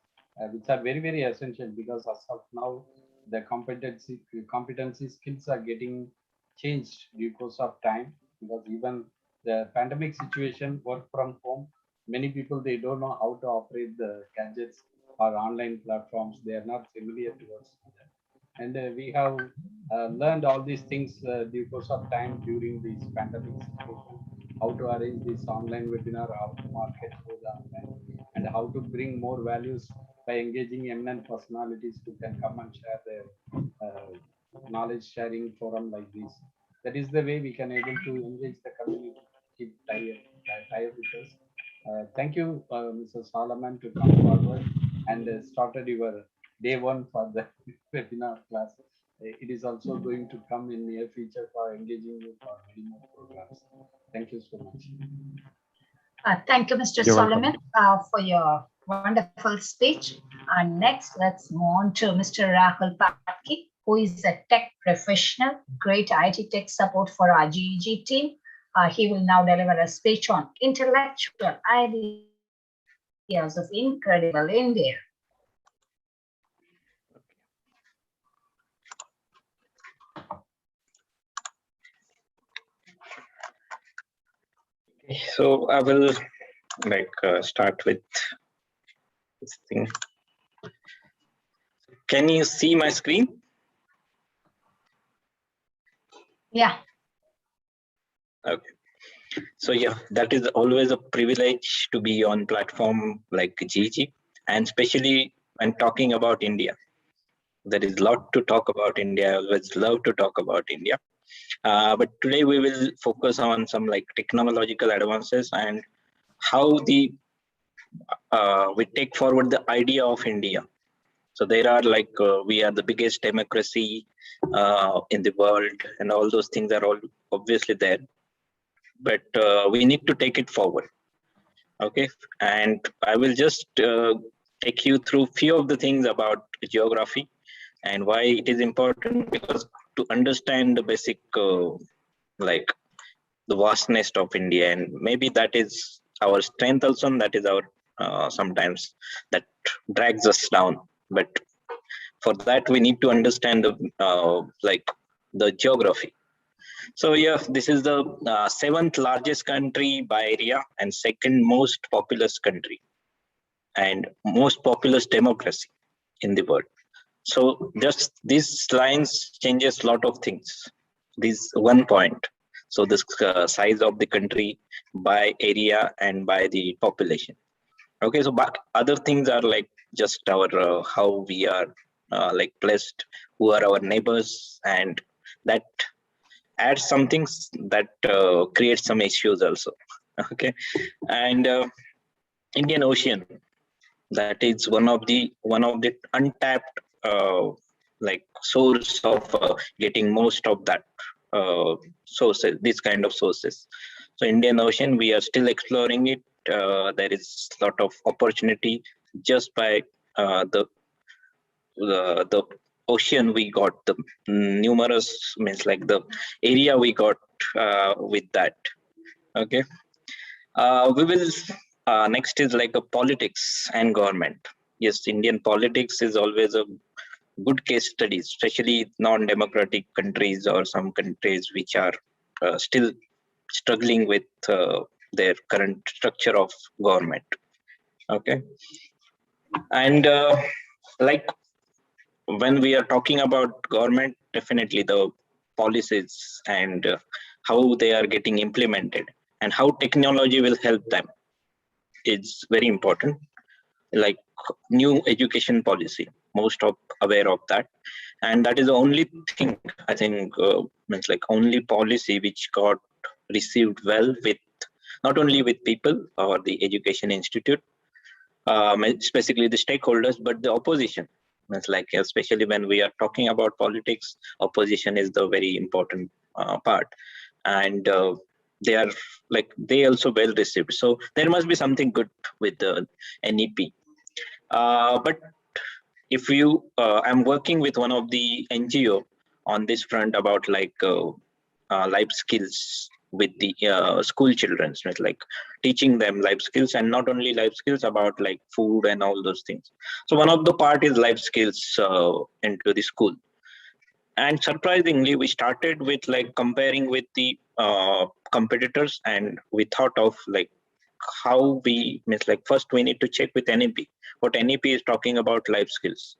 Speaker 2: which are very, very essential, because as of now, the competency skills are getting changed due course of time, because even the pandemic situation, work from home, many people, they don't know how to operate the gadgets or online platforms. They are not familiar towards that. And we have learned all these things due course of time during this pandemic situation, how to arrange this online webinar, how to market through the online, and how to bring more values by engaging eminent personalities who can come and share their knowledge sharing forum like this. That is the way we can able to engage the community, keep tie with us. Thank you, Mr. Solomon, to come forward and started your day one for the webinar class. It is also going to come in near future for engaging you for many more programs. Thank you so much.
Speaker 1: Thank you, Mr.
Speaker 4: You're
Speaker 1: Solomon,
Speaker 4: welcome.
Speaker 1: for your wonderful speech. And next, let's move on to Mr. Rahul Patki, who is a tech professional, great IT tech support for our GEG team. He will now deliver a speech on intellectual ideas of incredible India.
Speaker 6: So I will start with this thing. Can you see my screen?
Speaker 1: Yeah.
Speaker 6: Okay. So yeah, that is always a privilege to be on platform like GEG, and especially when talking about India. There is a lot to talk about India. I always love to talk about India. But today we will focus on some technological advances and how we take forward the idea of India. So there are we are the biggest democracy in the world, and all those things are all obviously there. But we need to take it forward. Okay, and I will just take you through few of the things about geography and why it is important, because to understand the basic the vastness of India, and maybe that is our strength also, and that is our sometimes that drags us down. But for that we need to understand the geography. So yeah, this is the 7th largest country by area and 2nd most populous country and most populous democracy in the world. So just these lines changes a lot of things. This one point. So this size of the country by area and by the population. Okay, so but other things are just our how we are placed, who are our neighbors, and that adds some things that create some issues also. Okay, and Indian Ocean, that is one of the untapped like source of getting most of that sources, this kind of sources. So Indian Ocean, we are still exploring it. There is a lot of opportunity just by the ocean we got, the numerous means like the area we got with that. Okay. We will next is like a politics and government. Yes, Indian politics is always a good case study, especially non-democratic countries or some countries which are still struggling with their current structure of government. Okay, and like when we are talking about government, definitely the policies and how they are getting implemented and how technology will help them is very important. Like new education policy, most of aware of that, and that is the only thing I think means like only policy which got received well with not only with people or the education institute, specifically the stakeholders, but the opposition. It's like especially when we are talking about politics, opposition is the very important part, and they are like they also well received. So there must be something good with the NEP. But if you, I'm working with one of the NGO on this front about like life skills with the school children, so it's like teaching them life skills and not only life skills about like food and all those things. So one of the part is life skills into the school. And surprisingly, we started with like comparing with the competitors, and we thought of like how we means like first we need to check with NEP what NEP is talking about life skills.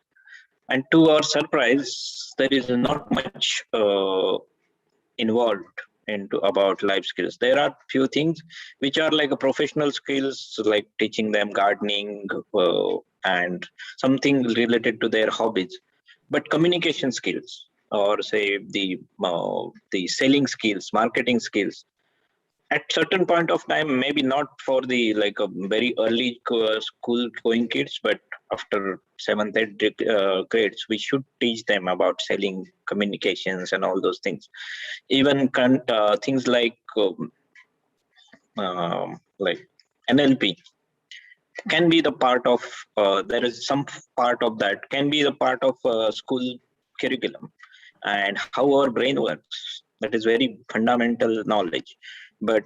Speaker 6: And to our surprise, there is not much involved into about life skills. There are few things which are like a professional skills, like teaching them gardening and something related to their hobbies. But communication skills, or say the selling skills, marketing skills, at certain point of time, maybe not for the like a very early school going kids, but after 7th 8th grades, we should teach them about selling, communications and all those things. Even things like NLP can be the part of there is some part of that can be the part of school curriculum, and how our brain works, that is very fundamental knowledge. But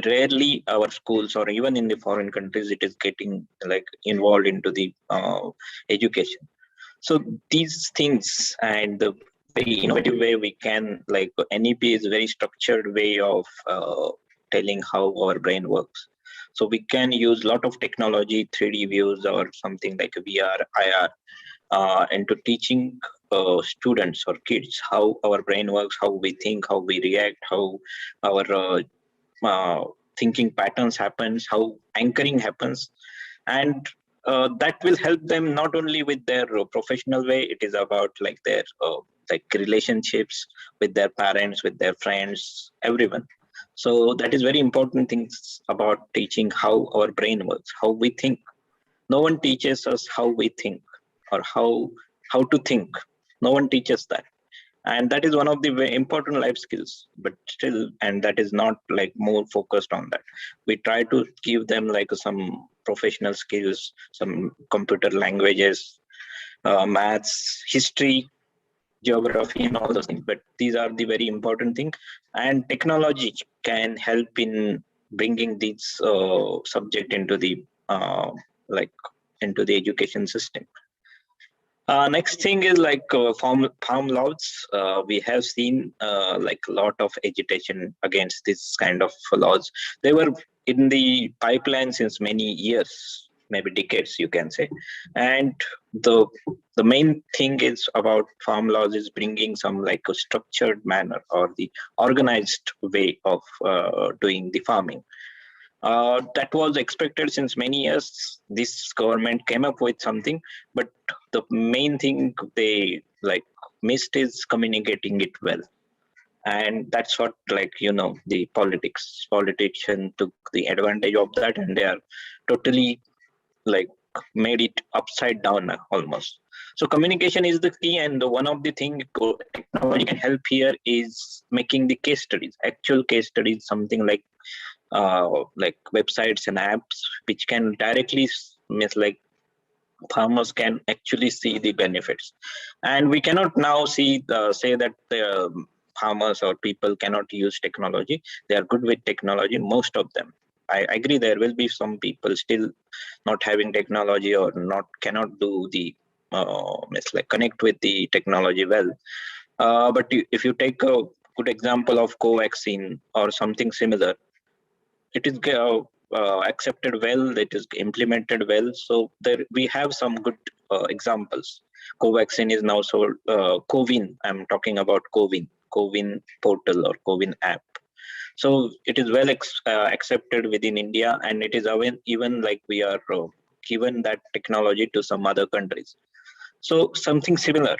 Speaker 6: rarely our schools or even in the foreign countries it is getting like involved into the education. So these things, and the very innovative way we can like NEP is a very structured way of telling how our brain works. So we can use a lot of technology, 3D views or something like VR, IR, into teaching students or kids how our brain works, how we think, how we react, how our thinking patterns happens, how anchoring happens. And that will help them not only with their professional way, it is about like their like relationships with their parents, with their friends, everyone. So that is very important things about teaching how our brain works, how we think. No one teaches us how we think or how to think. No one teaches that, and that is one of the very important life skills. But still, and that is not like more focused on that. We try to give them like some professional skills, some computer languages, maths, history, geography and all those things, but these are the very important thing. And technology can help in bringing these subject into the like into the education system. Next thing is like farm laws. We have seen like a lot of agitation against this kind of laws. They were in the pipeline since many years, maybe decades, you can say. And the main thing is about farm laws is bringing some like a structured manner or the organized way of doing the farming. That was expected since many years. This government came up with something, but the main thing they like missed is communicating it well. And that's what like the politician took the advantage of that, and they are totally like made it upside down almost. So communication is the key, and one of the things technology can help here is making the case studies, actual case studies, something like websites and apps which can directly means like farmers can actually see the benefits. And we cannot now say that farmers or people cannot use technology. They are good with technology, most of them. I agree there will be some people still not having technology or cannot do the connect with the technology well. But if you take a good example of co-vaccine or something similar, it is accepted well, it is implemented well. So there we have some good examples. Co-vaccine is now sold, CoWIN, I'm talking about CoWIN portal or CoWIN app. So it is well accepted within India, and it is even like we are given that technology to some other countries. So something similar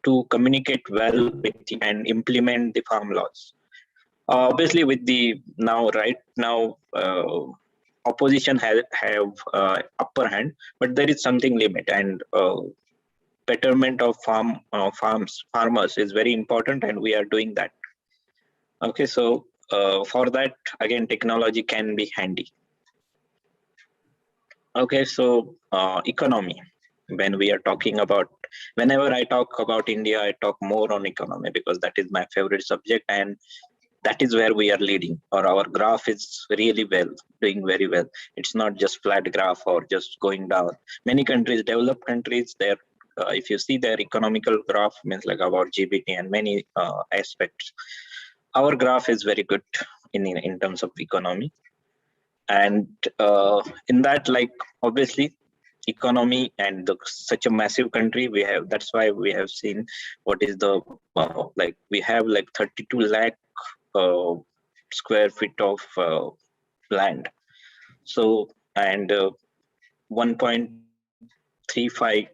Speaker 6: to communicate well with and implement the farm laws. Obviously, with the right now, opposition have upper hand, but there is something limit, and betterment of farmers is very important, and we are doing that. Okay, so for that, again, technology can be handy. Okay, so economy. When we are talking about, whenever I talk about India, I talk more on economy because that is my favorite subject, and that is where we are leading, or our graph is really well, doing very well. It's not just flat graph or just going down. Many countries, developed countries, if you see their economical graph, means like about GDP and many aspects, our graph is very good in terms of economy. And in that, like obviously economy and such a massive country we have, that's why we have seen what is the we have like 32 lakh square feet of land. So, and 1.35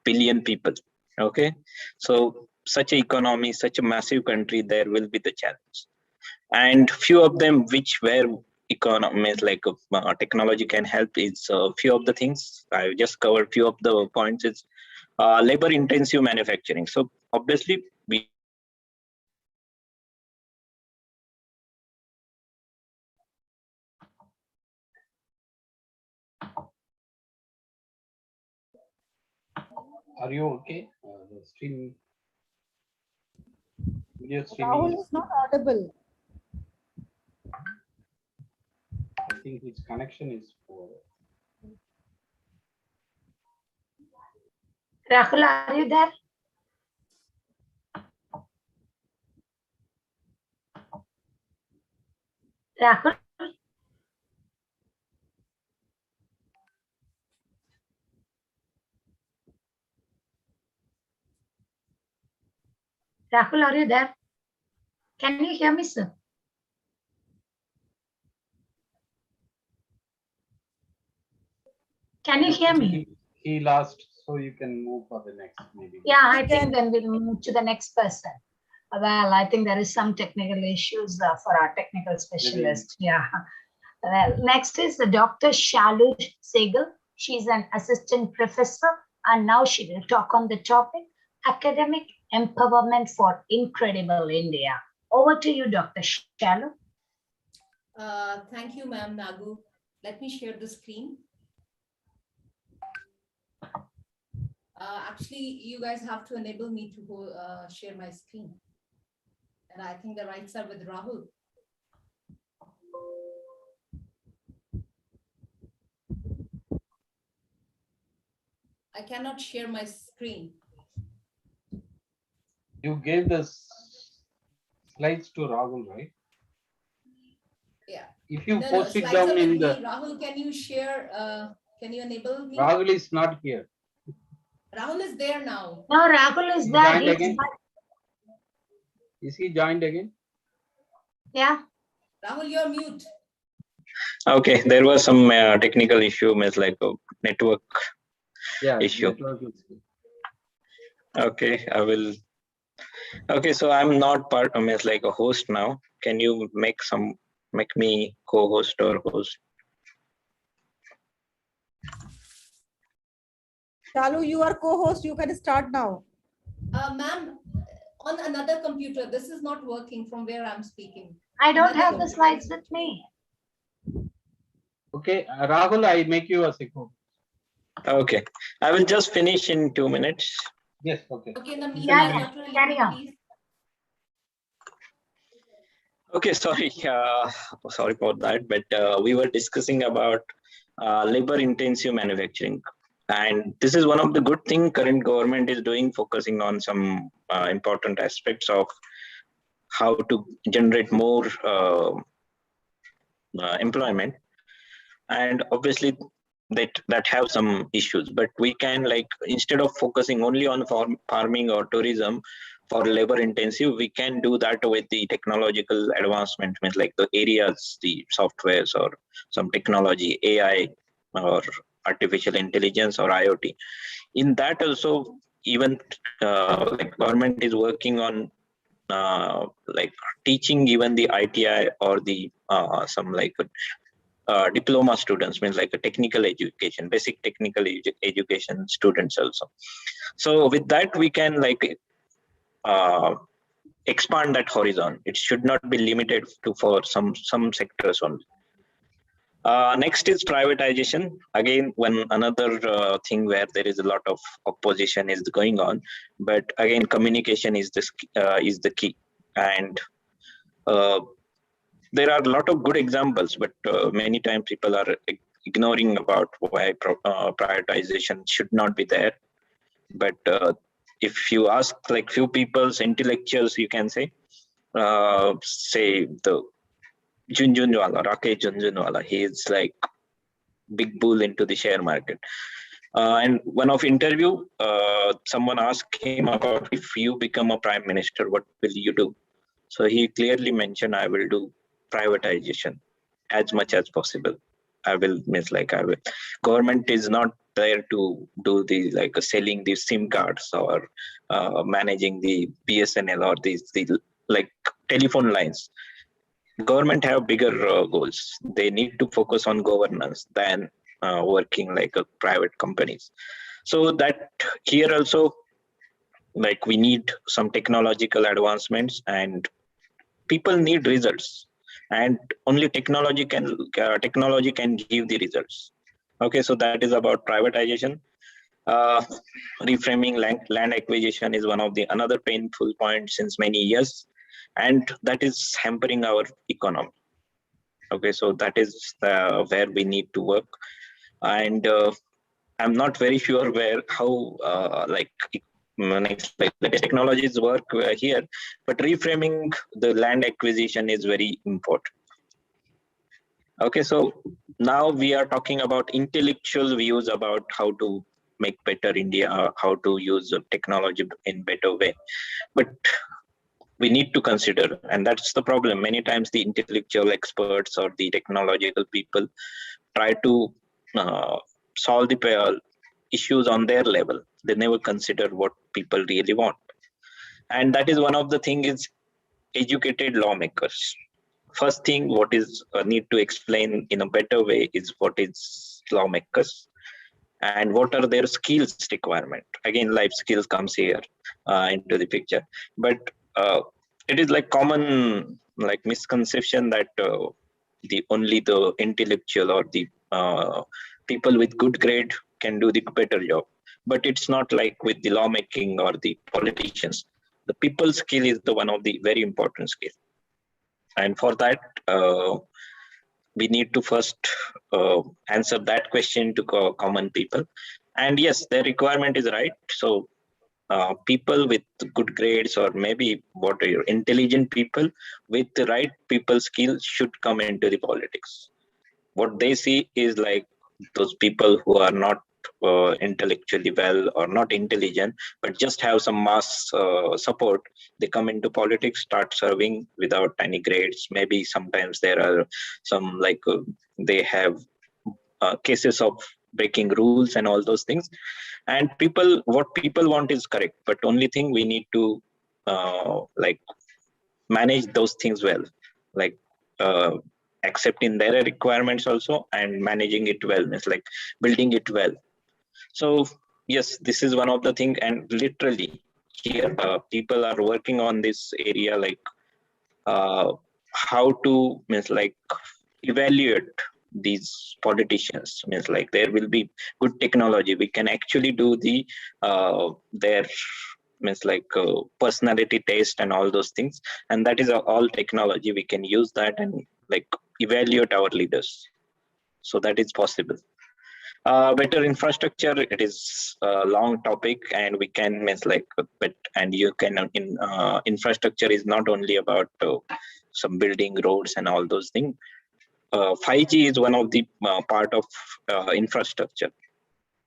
Speaker 6: billion people. Okay, so such an economy, such a massive country, there will be the challenge. And few of them which where economies like technology can help is few of the things I just covered. Few of the points is labor intensive manufacturing. So obviously we
Speaker 2: Are you okay? The stream, video
Speaker 7: Rahul
Speaker 2: streaming,
Speaker 7: is not audible.
Speaker 2: I think his connection is poor.
Speaker 1: Rahul, are you there? Rahul? Rahul, are you there? Can you hear me, sir? Can you hear me?
Speaker 2: He lost, so you can move for the next maybe.
Speaker 1: Yeah, I think then we'll move to the next person. Well, I think there is some technical issues for our technical specialist. Yeah. Well, next is the Dr. Shalu Segal. She's an assistant professor, and now she will talk on the topic academic empowerment for incredible India. Over to you, Dr. Shalu.
Speaker 8: Thank you, ma'am Nagu. Let me share the screen. Actually, you guys have to enable me to share my screen. And I think the rights are with Rahul. I cannot share my screen.
Speaker 2: You gave the slides to Rahul, right?
Speaker 8: Yeah.
Speaker 2: If you
Speaker 8: No,
Speaker 2: post it
Speaker 8: slides
Speaker 2: down
Speaker 8: are
Speaker 2: in
Speaker 8: with
Speaker 2: the...
Speaker 8: me. Rahul, can you share? Can you enable me?
Speaker 2: Rahul is not here.
Speaker 8: Rahul is there now.
Speaker 1: No, Rahul is
Speaker 2: He
Speaker 1: there.
Speaker 2: joined again? Is he joined again?
Speaker 1: Yeah.
Speaker 8: Rahul, you're mute.
Speaker 6: okay, there was some technical issue, means like a network issue.
Speaker 2: Network is good.
Speaker 6: Okay, I will. Okay, so I'm not part of means like a host now. Can you make me co-host or host?
Speaker 7: Shalu, you are co-host. You can start now.
Speaker 8: Ma'am, on another computer, this is not working from where I'm speaking.
Speaker 1: I don't
Speaker 8: Another
Speaker 1: have the
Speaker 8: computer.
Speaker 1: slides with me.
Speaker 2: Okay, Rahul, I make you a second.
Speaker 6: Okay, I will just finish in 2 minutes.
Speaker 2: Yes, okay.
Speaker 8: Okay, in the
Speaker 1: Yeah,
Speaker 8: meanwhile,
Speaker 1: yeah.
Speaker 8: Dr.
Speaker 1: Carry on.
Speaker 8: Please.
Speaker 6: Okay, sorry, sorry about that, but we were discussing about labor-intensive manufacturing, and this is one of the good thing current government is doing, focusing on some important aspects of how to generate more employment, and obviously that have some issues. But we can, like, instead of focusing only on farming or tourism for labor intensive, we can do that with the technological advancement, means like the areas, the softwares or some technology, AI or artificial intelligence or IoT. In that also, even like government is working on like teaching even the ITI or the some like diploma students, means like a technical education, basic technical education students also. So with that we can like expand that horizon. It should not be limited to for some sectors only. Next is privatization. Again, one another thing where there is a lot of opposition is going on, but again communication is the key. And there are a lot of good examples, but many times people are ignoring about why privatization should not be there. But if you ask like few people's intellectuals, you can say the Junjunwala, Rakesh Junjunwala, he is like big bull into the share market. And one of interview, someone asked him about, if you become a prime minister, what will you do? So he clearly mentioned, I will do privatization as much as possible. I will, means like I will. Government is not there to do the like selling the SIM cards or managing the BSNL or the like telephone lines. Government have bigger goals. They need to focus on governance than working like a private companies. So that here also, like we need some technological advancements, and people need results, and only technology can give the results. Okay, so that is about privatization. uh, Reframing land acquisition is one of the another painful point since many years, and that is hampering our economy. Okay, so that is where we need to work. And I'm not very sure where how like next like the technologies work here, but reframing the land acquisition is very important. Okay, so now we are talking about intellectual views about how to make better India, how to use technology in better way. But we need to consider, and that's the problem. Many times the intellectual experts or the technological people try to solve the issues on their level. They never consider what people really want. And that is one of the thing is educated lawmakers. First thing, what is need to explain in a better way is what is lawmakers and what are their skills requirement. Again, life skills comes here into the picture. But it is like common like misconception that only the intellectual or the people with good grade can do the better job. But it's not like with the lawmaking or the politicians. The people skill is the one of the very important skill. And for that, we need to first answer that question to common people. And yes, their requirement is right. So people with good grades, or maybe what are your intelligent people with the right people skills should come into the politics. What they see is like those people who are not intellectually well or not intelligent, but just have some mass support. They come into politics, start serving without any grades. Maybe sometimes there are some like they have cases of breaking rules and all those things. And people, what people want is correct, but only thing we need to like manage those things well, like accepting their requirements also and managing it well, means like building it well. So yes, this is one of the thing, and literally here people are working on this area, like how to means like evaluate these politicians, means like there will be good technology, we can actually do the their means like personality test and all those things, and that is all technology, we can use that and like evaluate our leaders, so that is possible. Better infrastructure, it is a long topic, and we can means like but and you can in infrastructure is not only about some building roads and all those things. 5G is one of the part of infrastructure,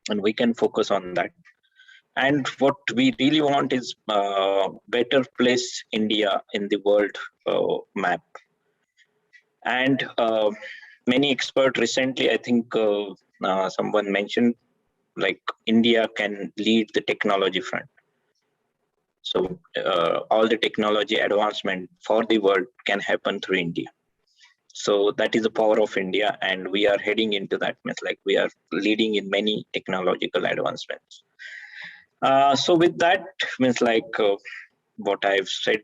Speaker 6: and we can focus on that. And what we really want is better place India in the world map. And many experts recently, I think someone mentioned, like India can lead the technology front. So all the technology advancement for the world can happen through India. So that is the power of India, and we are heading into that. Means like we are leading in many technological advancements. So with that, means like what I've said,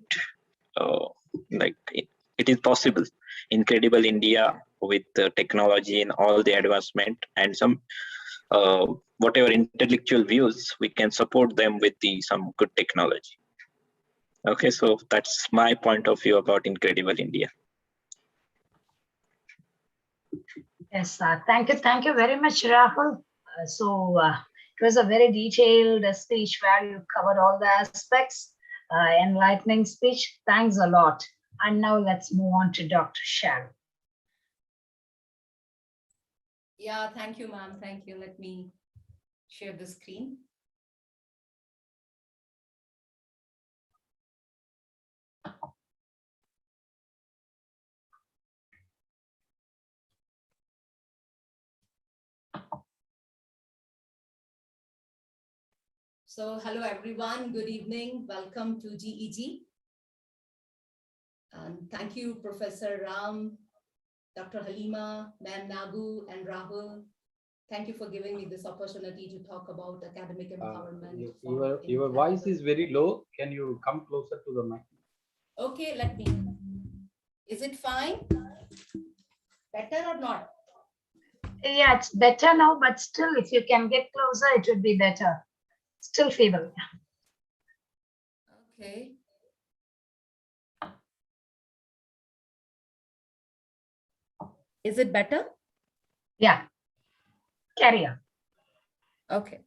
Speaker 6: like it is possible. Incredible India with technology and all the advancement and some whatever intellectual views, we can support them with some good technology. Okay, so that's my point of view about Incredible India.
Speaker 1: Yes, thank you very much, Rahul. It was a very detailed speech where you covered all the aspects, enlightening speech. Thanks a lot. And now let's move on to Dr. Sharon.
Speaker 8: Yeah, thank you, ma'am. Thank you. Let me share the screen. So hello, everyone. Good evening. Welcome to GEG. And thank you, Professor Ram, Dr. Halima, Ma'am Nagu, and Rahul. Thank you for giving me this opportunity to talk about academic empowerment.
Speaker 2: Your voice is very low. Can you come closer to the mic?
Speaker 8: Okay, let me. Is it fine? Better or not?
Speaker 1: Yeah, it's better now, but still, if you can get closer, it would be better. Still feeble.
Speaker 8: Okay. Is it better?
Speaker 1: Yeah. Carry on.
Speaker 8: Okay.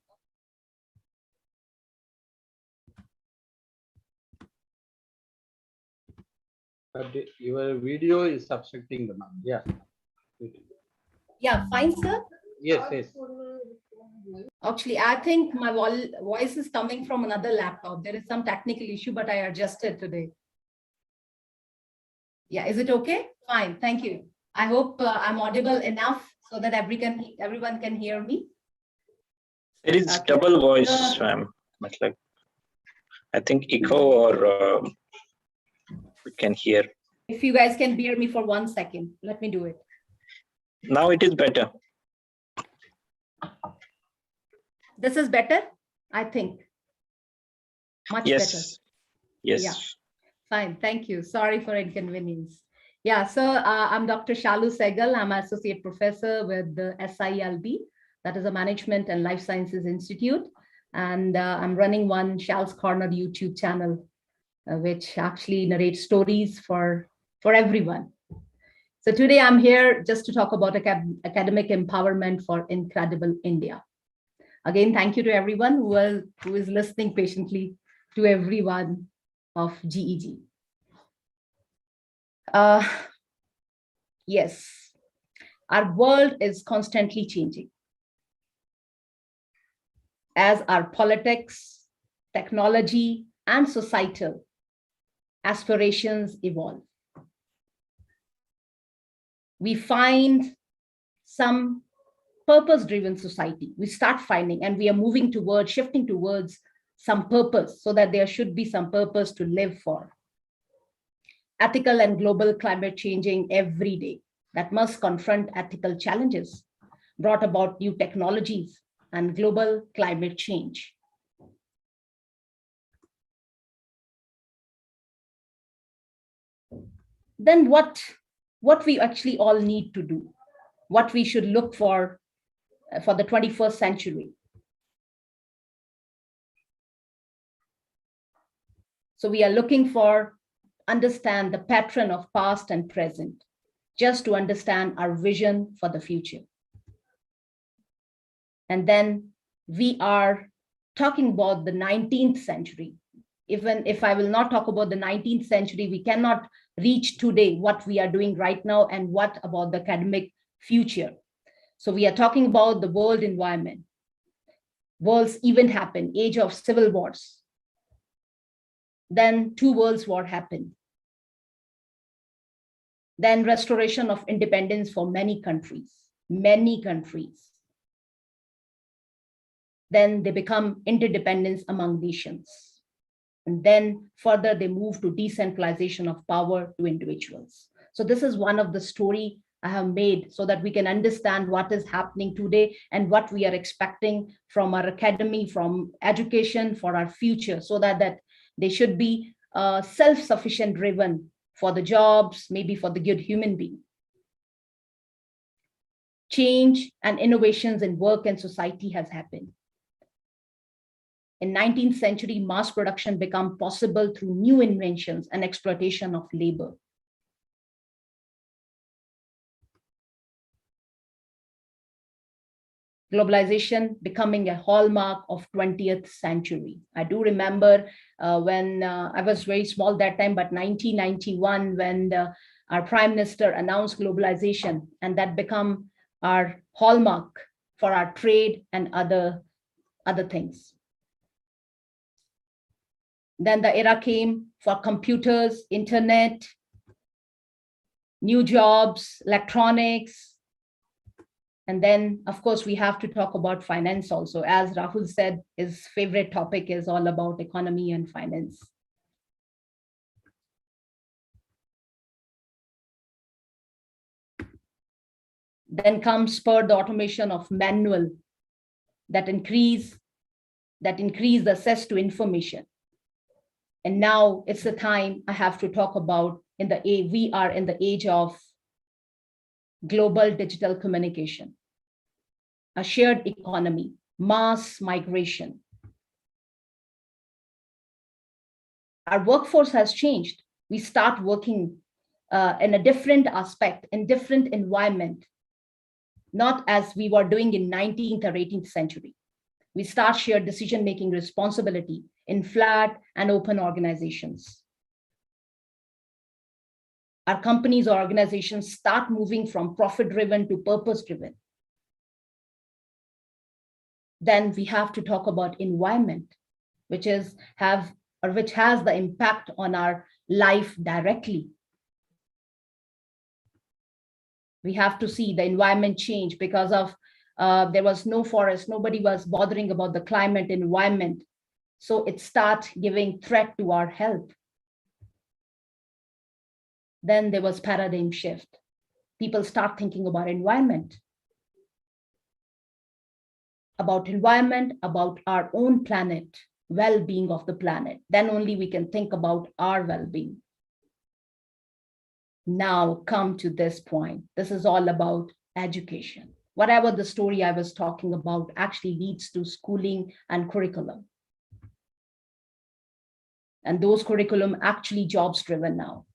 Speaker 2: But your video is obstructing the mic. Yeah.
Speaker 8: Yeah, fine, sir.
Speaker 2: Yes, yes.
Speaker 8: Actually, I think my voice is coming from another laptop. There is some technical issue, but I adjusted today. Yeah, is it okay? Fine, thank you. I hope I'm audible enough so that everyone can hear me.
Speaker 6: There is
Speaker 8: Okay.
Speaker 6: double voice, ma'am. Like I think echo or we can hear.
Speaker 8: If you guys can bear me for 1 second, let me do it.
Speaker 6: Now it is better.
Speaker 8: This is better, I think. Much better.
Speaker 6: Yes. Yes.
Speaker 8: Yeah. Fine, thank you. Sorry for inconvenience. Yeah, so I'm Dr. Shalu Segal. I'm an associate professor with the SILB, that is a Management and Life Sciences Institute. And I'm running one Shal's Corner YouTube channel, which actually narrates stories for everyone. So today I'm here just to talk about academic empowerment for Incredible India. Again, thank you to everyone who is listening patiently to everyone of GEG. Yes, our world is constantly changing as our politics, technology, and societal aspirations evolve. We find some purpose-driven society. We start finding, and we are moving towards, shifting towards some purpose, so that there should be some purpose to live for. Ethical and global climate changing every day that must confront ethical challenges, brought about new technologies, and global climate change. Then what we actually all need to do, what we should look for the 21st century. So we are looking for understand the pattern of past and present, just to understand our vision for the future. And then we are talking about the 19th century. Even if I will not talk about the 19th century, we cannot reach today what we are doing right now and what about the academic future. So we are talking about the world environment. World's event happened, age of civil wars. Then 2 world wars happened. Then restoration of independence for many countries. Then they become interdependence among nations. And then further, they move to decentralization of power to individuals. So this is one of the story I have made so that we can understand what is happening today and what we are expecting from our academy, from education for our future, so that they should be self-sufficient driven for the jobs, maybe for the good human being. Change and innovations in work and society has happened. In 19th century, mass production became possible through new inventions and exploitation of labor. Globalization becoming a hallmark of 20th century. I do remember when I was very small that time, but 1991, when our Prime Minister announced globalization, and that become our hallmark for our trade and other things. Then the era came for computers, internet, new jobs, electronics. And then, of course, we have to talk about finance also. As Rahul said, his favorite topic is all about economy and finance. Then comes the automation of manual that increase the access to information. And now it's the time I have to talk about we are in the age of global digital communication, a shared economy, mass migration. Our workforce has changed. We start working in a different aspect, in different environment, not as we were doing in 19th or 18th century. We start shared decision-making responsibility in flat and open organizations. Our companies or organizations start moving from profit-driven to purpose-driven. Then we have to talk about environment, which has the impact on our life directly. We have to see the environment change because of there was no forest, nobody was bothering about the climate environment. So it starts giving threat to our health. Then there was paradigm shift. People start thinking about environment, about our own planet, well-being of the planet. Then only we can think about our well-being. Now come to this point. This is all about education. Whatever the story I was talking about actually leads to schooling and curriculum. And those curriculum actually jobs driven now.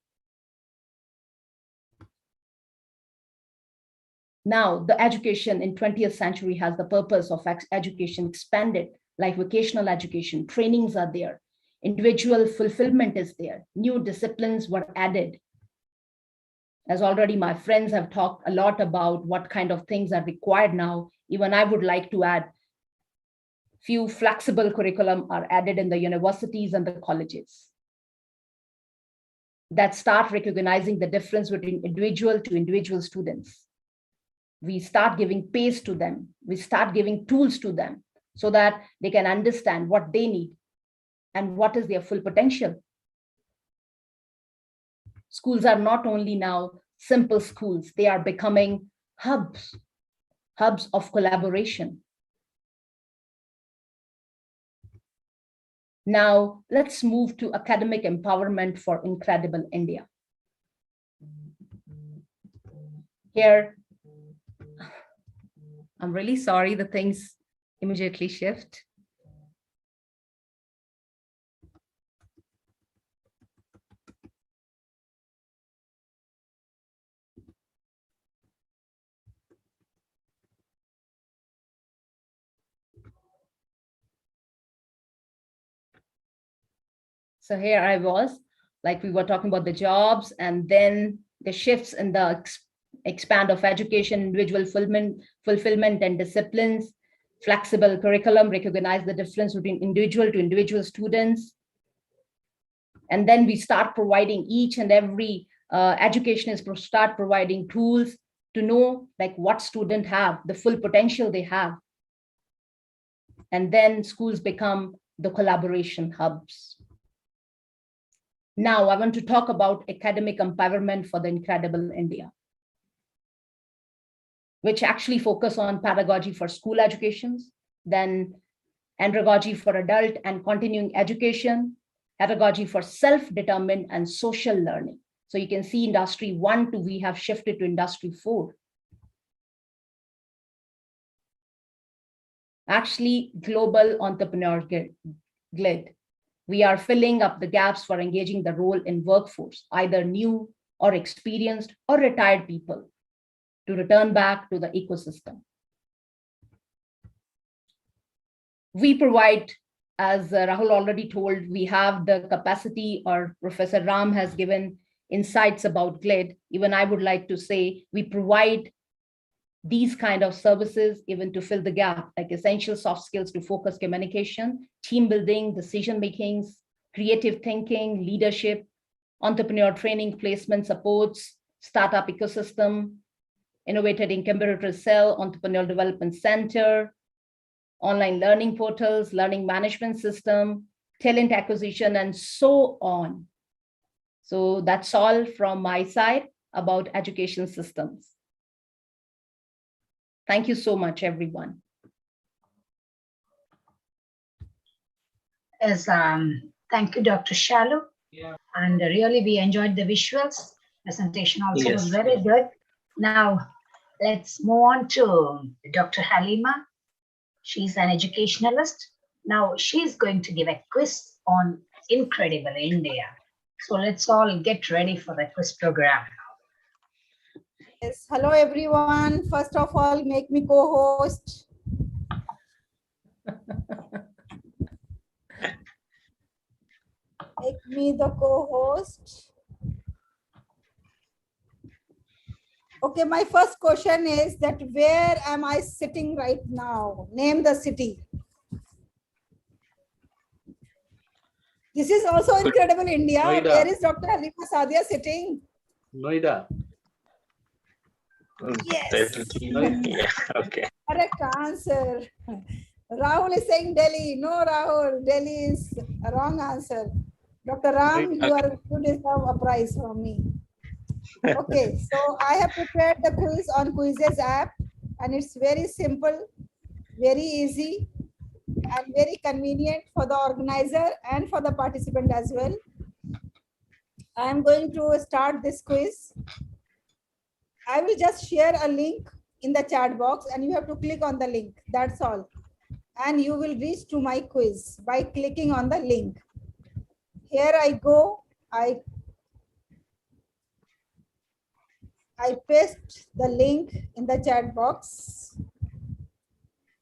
Speaker 8: Now, the education in 20th century has the purpose of education expanded, like vocational education, trainings are there, individual fulfillment is there, new disciplines were added. As already my friends have talked a lot about what kind of things are required now, even I would like to add few flexible curriculum are added in the universities and the colleges that start recognizing the difference between individual to individual students. We start giving pace to them. We start giving tools to them so that they can understand what they need and what is their full potential. Schools are not only now simple schools, they are becoming hubs of collaboration. Now, let's move to academic empowerment for Incredible India. Here, I'm really sorry, the things immediately shift. So here I was, like we were talking about the jobs and then the shifts in the expand of education, individual fulfillment and disciplines, flexible curriculum, recognize the difference between individual to individual students. And then we start providing each and every educationists start providing tools to know like what students have, the full potential they have. And then schools become the collaboration hubs. Now I want to talk about academic empowerment for the Incredible India, which actually focus on pedagogy for school educations, then andragogy for adult and continuing education, pedagogy for self-determined and social learning. So you can see industry 1 to we have shifted to industry 4. Actually, global entrepreneur grid. We are filling up the gaps for engaging the role in workforce, either new or experienced or retired people, to return back to the ecosystem. We provide, as Rahul already told, we have the capacity, or Professor Ram has given insights about GLID. Even I would like to say we provide these kind of services even to fill the gap, like essential soft skills to focus communication, team building, decision makings, creative thinking, leadership, entrepreneur training, placement supports, startup ecosystem, innovated incubator cell, entrepreneurial development center, online learning portals, learning management system, talent acquisition, and so on. So that's all from my side about education systems. Thank you so much, everyone.
Speaker 1: Yes, thank you, Dr. Shalu.
Speaker 2: Yeah.
Speaker 1: And really, we enjoyed the visuals. Presentation also was
Speaker 6: Yes.
Speaker 1: very good. Now, let's move on to Dr. Halima. She's an educationalist. Now, she's going to give a quiz on Incredible India. So let's all get ready for the quiz program.
Speaker 7: Yes, hello everyone. First of all, make me co-host. Make me the co-host. Okay, my first question is that where am I sitting right now? Name the city. This is also Incredible India.
Speaker 2: Noida.
Speaker 7: Where is Dr. Halima Sadia sitting?
Speaker 2: Noida.
Speaker 7: Yes.
Speaker 6: Yeah, okay.
Speaker 7: Correct answer. Rahul is saying Delhi. No, Rahul, Delhi is a wrong answer. Dr. Ram, you are you deserve a prize from me. Okay, so I have prepared the quiz on Quizzes app, and it's very simple, very easy, and very convenient for the organizer and for the participant as well. I am going to start this quiz. I will just share a link in the chat box and you have to click on the link. That's all. And you will reach to my quiz by clicking on the link. Here I go. I paste the link in the chat box.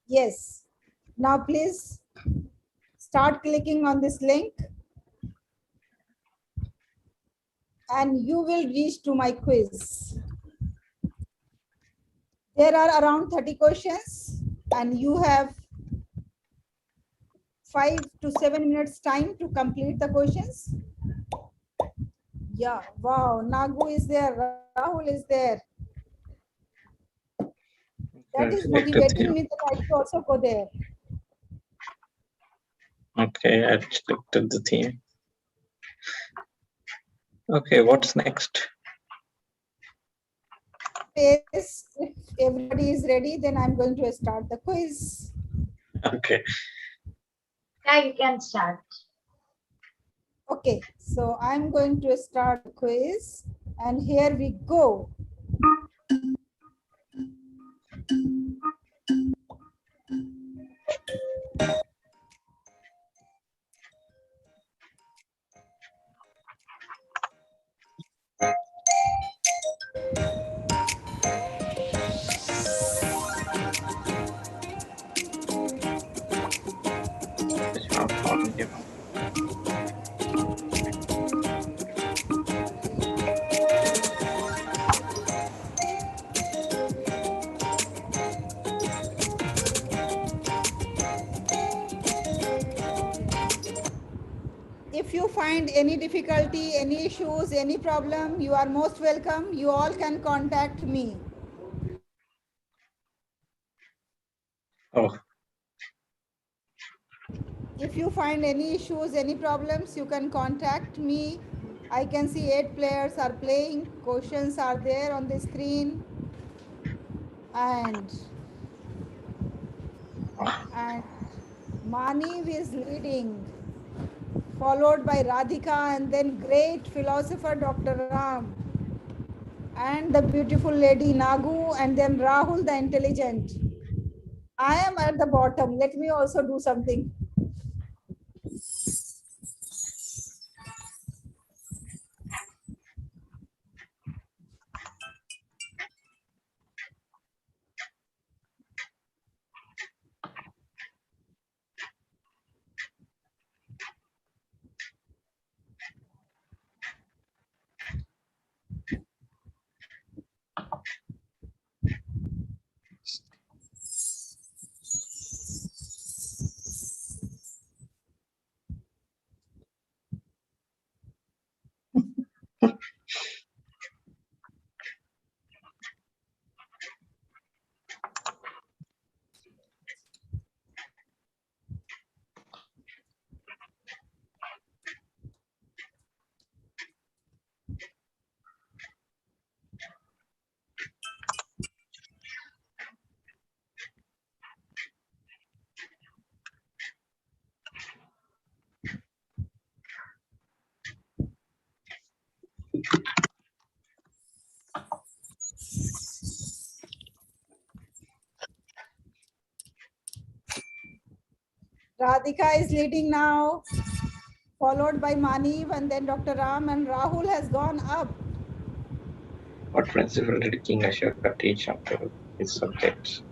Speaker 7: Yes. Now please start clicking on this link. And you will reach to my quiz. There are around 30 questions and you have 5 to 7 minutes time to complete the questions. Yeah, wow, Nagu is there, Rahul is there. That is motivating me that I should also go there.
Speaker 6: Okay, I've selected the theme. Okay, what's next?
Speaker 7: Yes, if everybody is ready, then I'm going to start the quiz.
Speaker 6: Okay.
Speaker 1: Yeah, you can start.
Speaker 7: Okay, so I'm going to start the quiz, and here we go.
Speaker 6: It's not on here.
Speaker 7: If you find any difficulty, any issues, any problem, you are most welcome. You all can contact me.
Speaker 6: Oh,
Speaker 7: If you find any issues, any problems, you can contact me. I can see 8 players are playing. Questions are there on the screen. And Maniv is leading, followed by Radhika, and then great philosopher Dr. Ram, and the beautiful lady Nagu, and then Rahul the intelligent. I am at the bottom. Let me also do something. Radhika is leading now, followed by Maniv, and then Dr. Ram, and Rahul has gone up.
Speaker 6: what principle did King Ashoka teach after his subjects?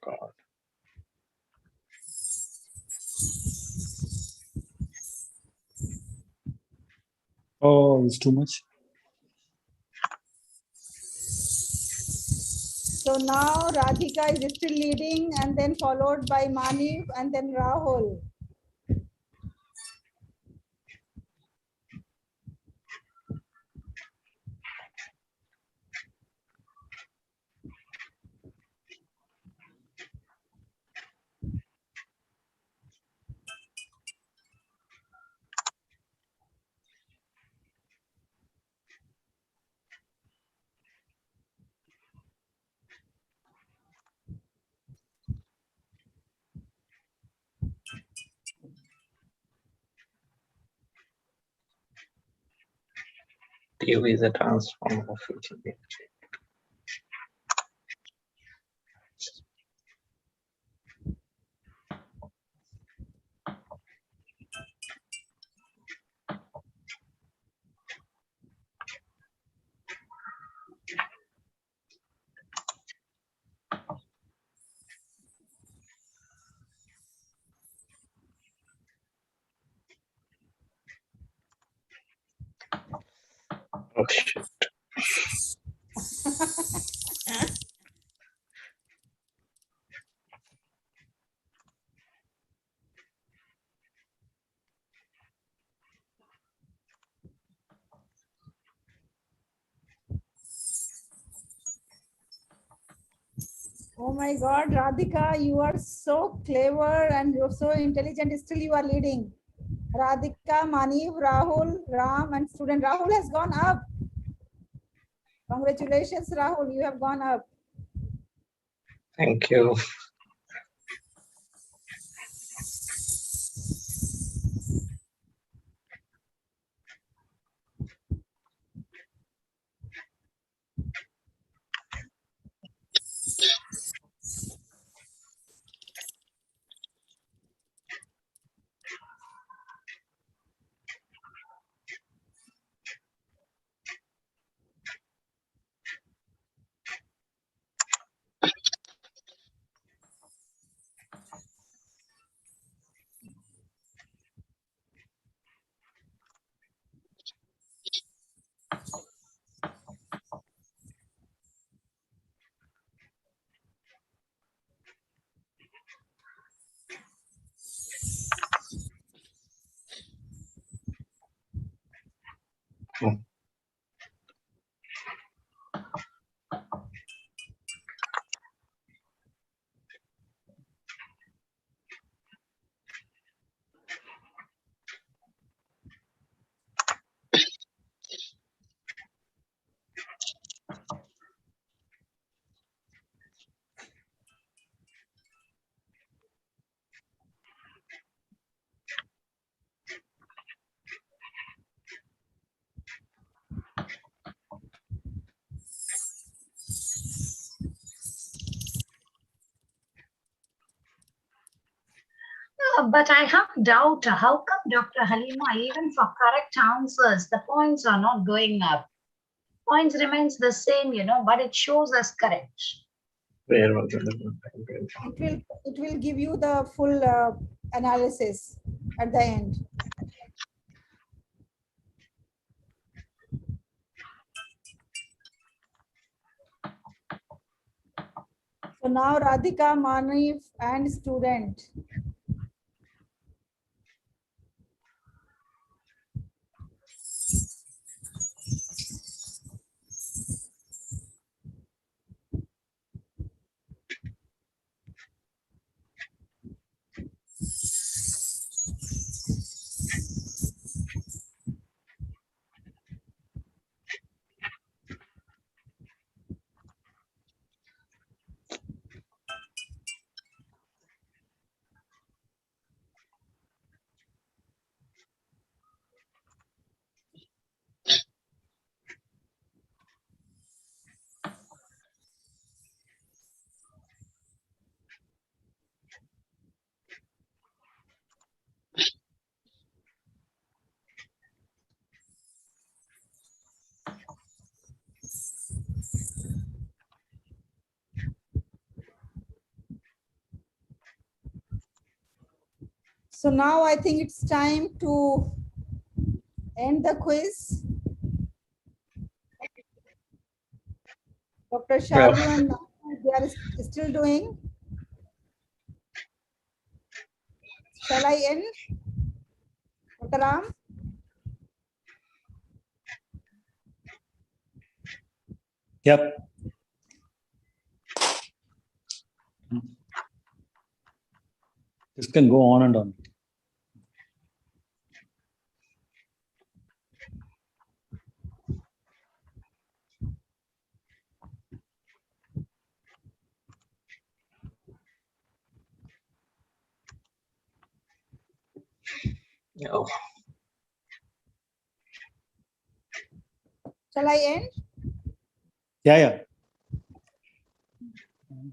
Speaker 6: God.
Speaker 9: Oh, it's too much.
Speaker 7: So now Radhika is still leading, and then followed by Maniv, and then Rahul.
Speaker 6: TU is a transform of future. Oh shit.
Speaker 7: Oh my God, Radhika, you are so clever and you're so intelligent. Still, you are leading. Radhika, Maniv, Rahul, Ram, and student Rahul has gone up. Congratulations, Rahul, you have gone up.
Speaker 6: Thank you.
Speaker 1: But I have a doubt. How come, Dr. Halima, even for correct answers, the points are not going up? Points remains the same, but it shows as correct.
Speaker 6: Where was it?
Speaker 7: It will give you the full analysis at the end. So now Radhika, Maniv, and student. So now I think it's time to end the quiz. Dr. Shalu and Nahu, they are still doing. Shall I end? Dr. Ram?
Speaker 9: Yep. This can go on and on.
Speaker 6: Oh.
Speaker 7: Shall I end?
Speaker 9: Yeah, yeah.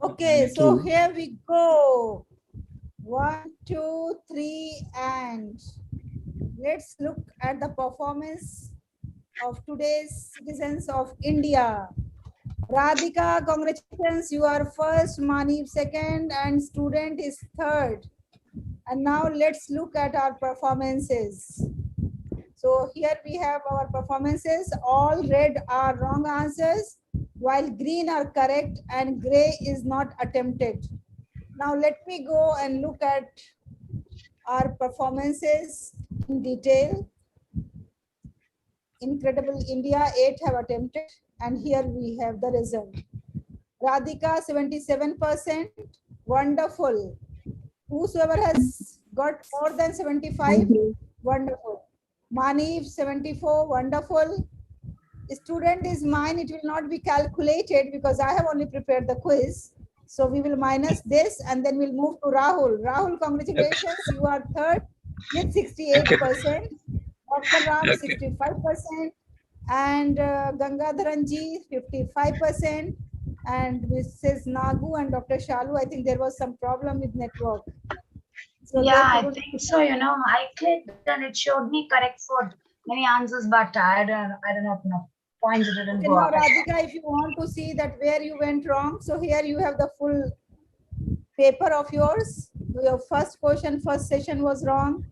Speaker 7: Okay, so here we go. 1, 2, 3, and let's look at the performance of today's citizens of India. Radhika, congratulations, you are first, Manip second, and student is third. And now let's look at our performances. So here we have our performances. All red are wrong answers, while green are correct and gray is not attempted. Now let me go and look at our performances in detail. Incredible India, 8 have attempted, and here we have the result. Radhika, 77%, wonderful. Whosoever has got more than 75, wonderful. Manif, 74, wonderful. Student is mine, it will not be calculated because I have only prepared the quiz. So we will minus this and then we'll move to Rahul. Rahul, congratulations, you are third with 68%. Dr. Ram, 65%. And Gangadharanji, 55%. And Mrs. Nagu and Dr. Shalu, I think there was some problem with network. So
Speaker 1: Yeah,
Speaker 7: they
Speaker 1: I
Speaker 7: couldn't-
Speaker 1: think so. I clicked and it showed me correct for many answers, but I don't know. Points didn't
Speaker 7: Okay,
Speaker 1: go
Speaker 7: now
Speaker 1: up.
Speaker 7: Radhika, if you want to see that where you went wrong, so here you have the full paper of yours. Your first question, first session was wrong.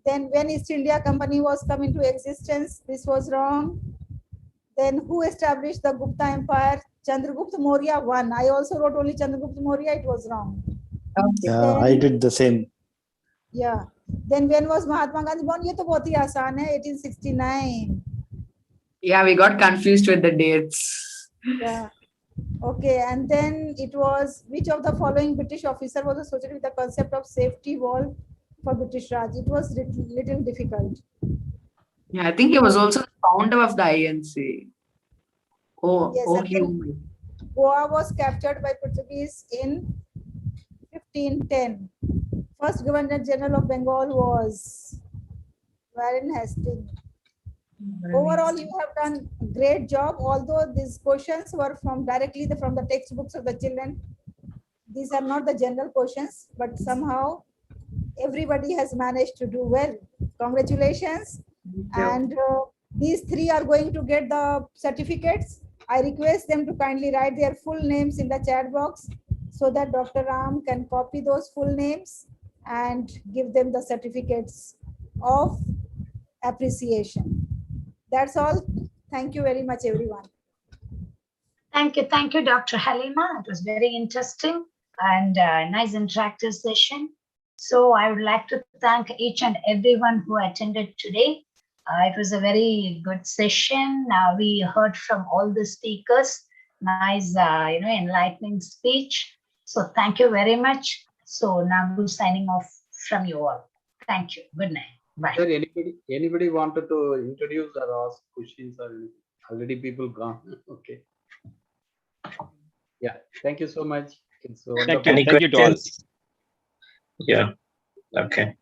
Speaker 7: Then when East India Company was come into existence, this was wrong. Then who established the Gupta Empire? Chandragupta Maurya won. I also wrote only Chandragupta Maurya, it was wrong.
Speaker 9: Yeah, I did the same.
Speaker 7: Yeah. Then when was Mahatma Gandhi born? ये तो बहुत ही आसान है, 1869.
Speaker 10: Yeah, we got confused with the dates.
Speaker 7: Yeah. Okay, and then it was which of the following British officer was associated with the concept of safety valve for British Raj? It was little difficult.
Speaker 10: Yeah, I think he was also the founder of the INC. Oh,
Speaker 7: Yes, and
Speaker 10: okay.
Speaker 7: then Goa was captured by Portuguese in 1510. First Governor General of Bengal was Warren Hastings. Overall, you have done a great job. Although these questions were from directly from the textbooks of the children, these are not the general questions, but somehow everybody has managed to do well. Congratulations. And these three are going to get the certificates. I request them to kindly write their full names in the chat box so that Dr. Ram can copy those full names and give them the certificates of appreciation. That's all. Thank you very much, everyone.
Speaker 1: Thank you, Dr. Halima. It was very interesting and nice interactive session. So I would like to thank each and everyone who attended today. It was a very good session. We heard from all the speakers. Nice, enlightening speech. So thank you very much. So now we're signing off from you all. Thank you. Good night. Bye.
Speaker 2: Sir, anybody wanted to introduce or ask questions or anything? Already people gone. Okay. Yeah. Thank you so much. It's
Speaker 5: Thank
Speaker 2: wonderful.
Speaker 5: you. Thank you to all.
Speaker 6: questions? Yeah. Okay.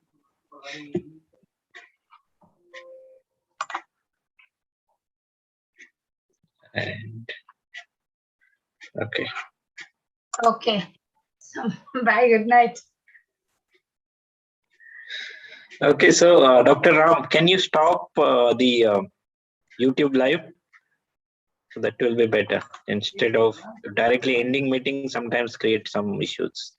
Speaker 6: And okay.
Speaker 1: Okay. So bye. Good night.
Speaker 6: Okay. So, Dr. Ram, can you stop the YouTube live? So that will be better. Instead of directly ending meeting, sometimes create some issues.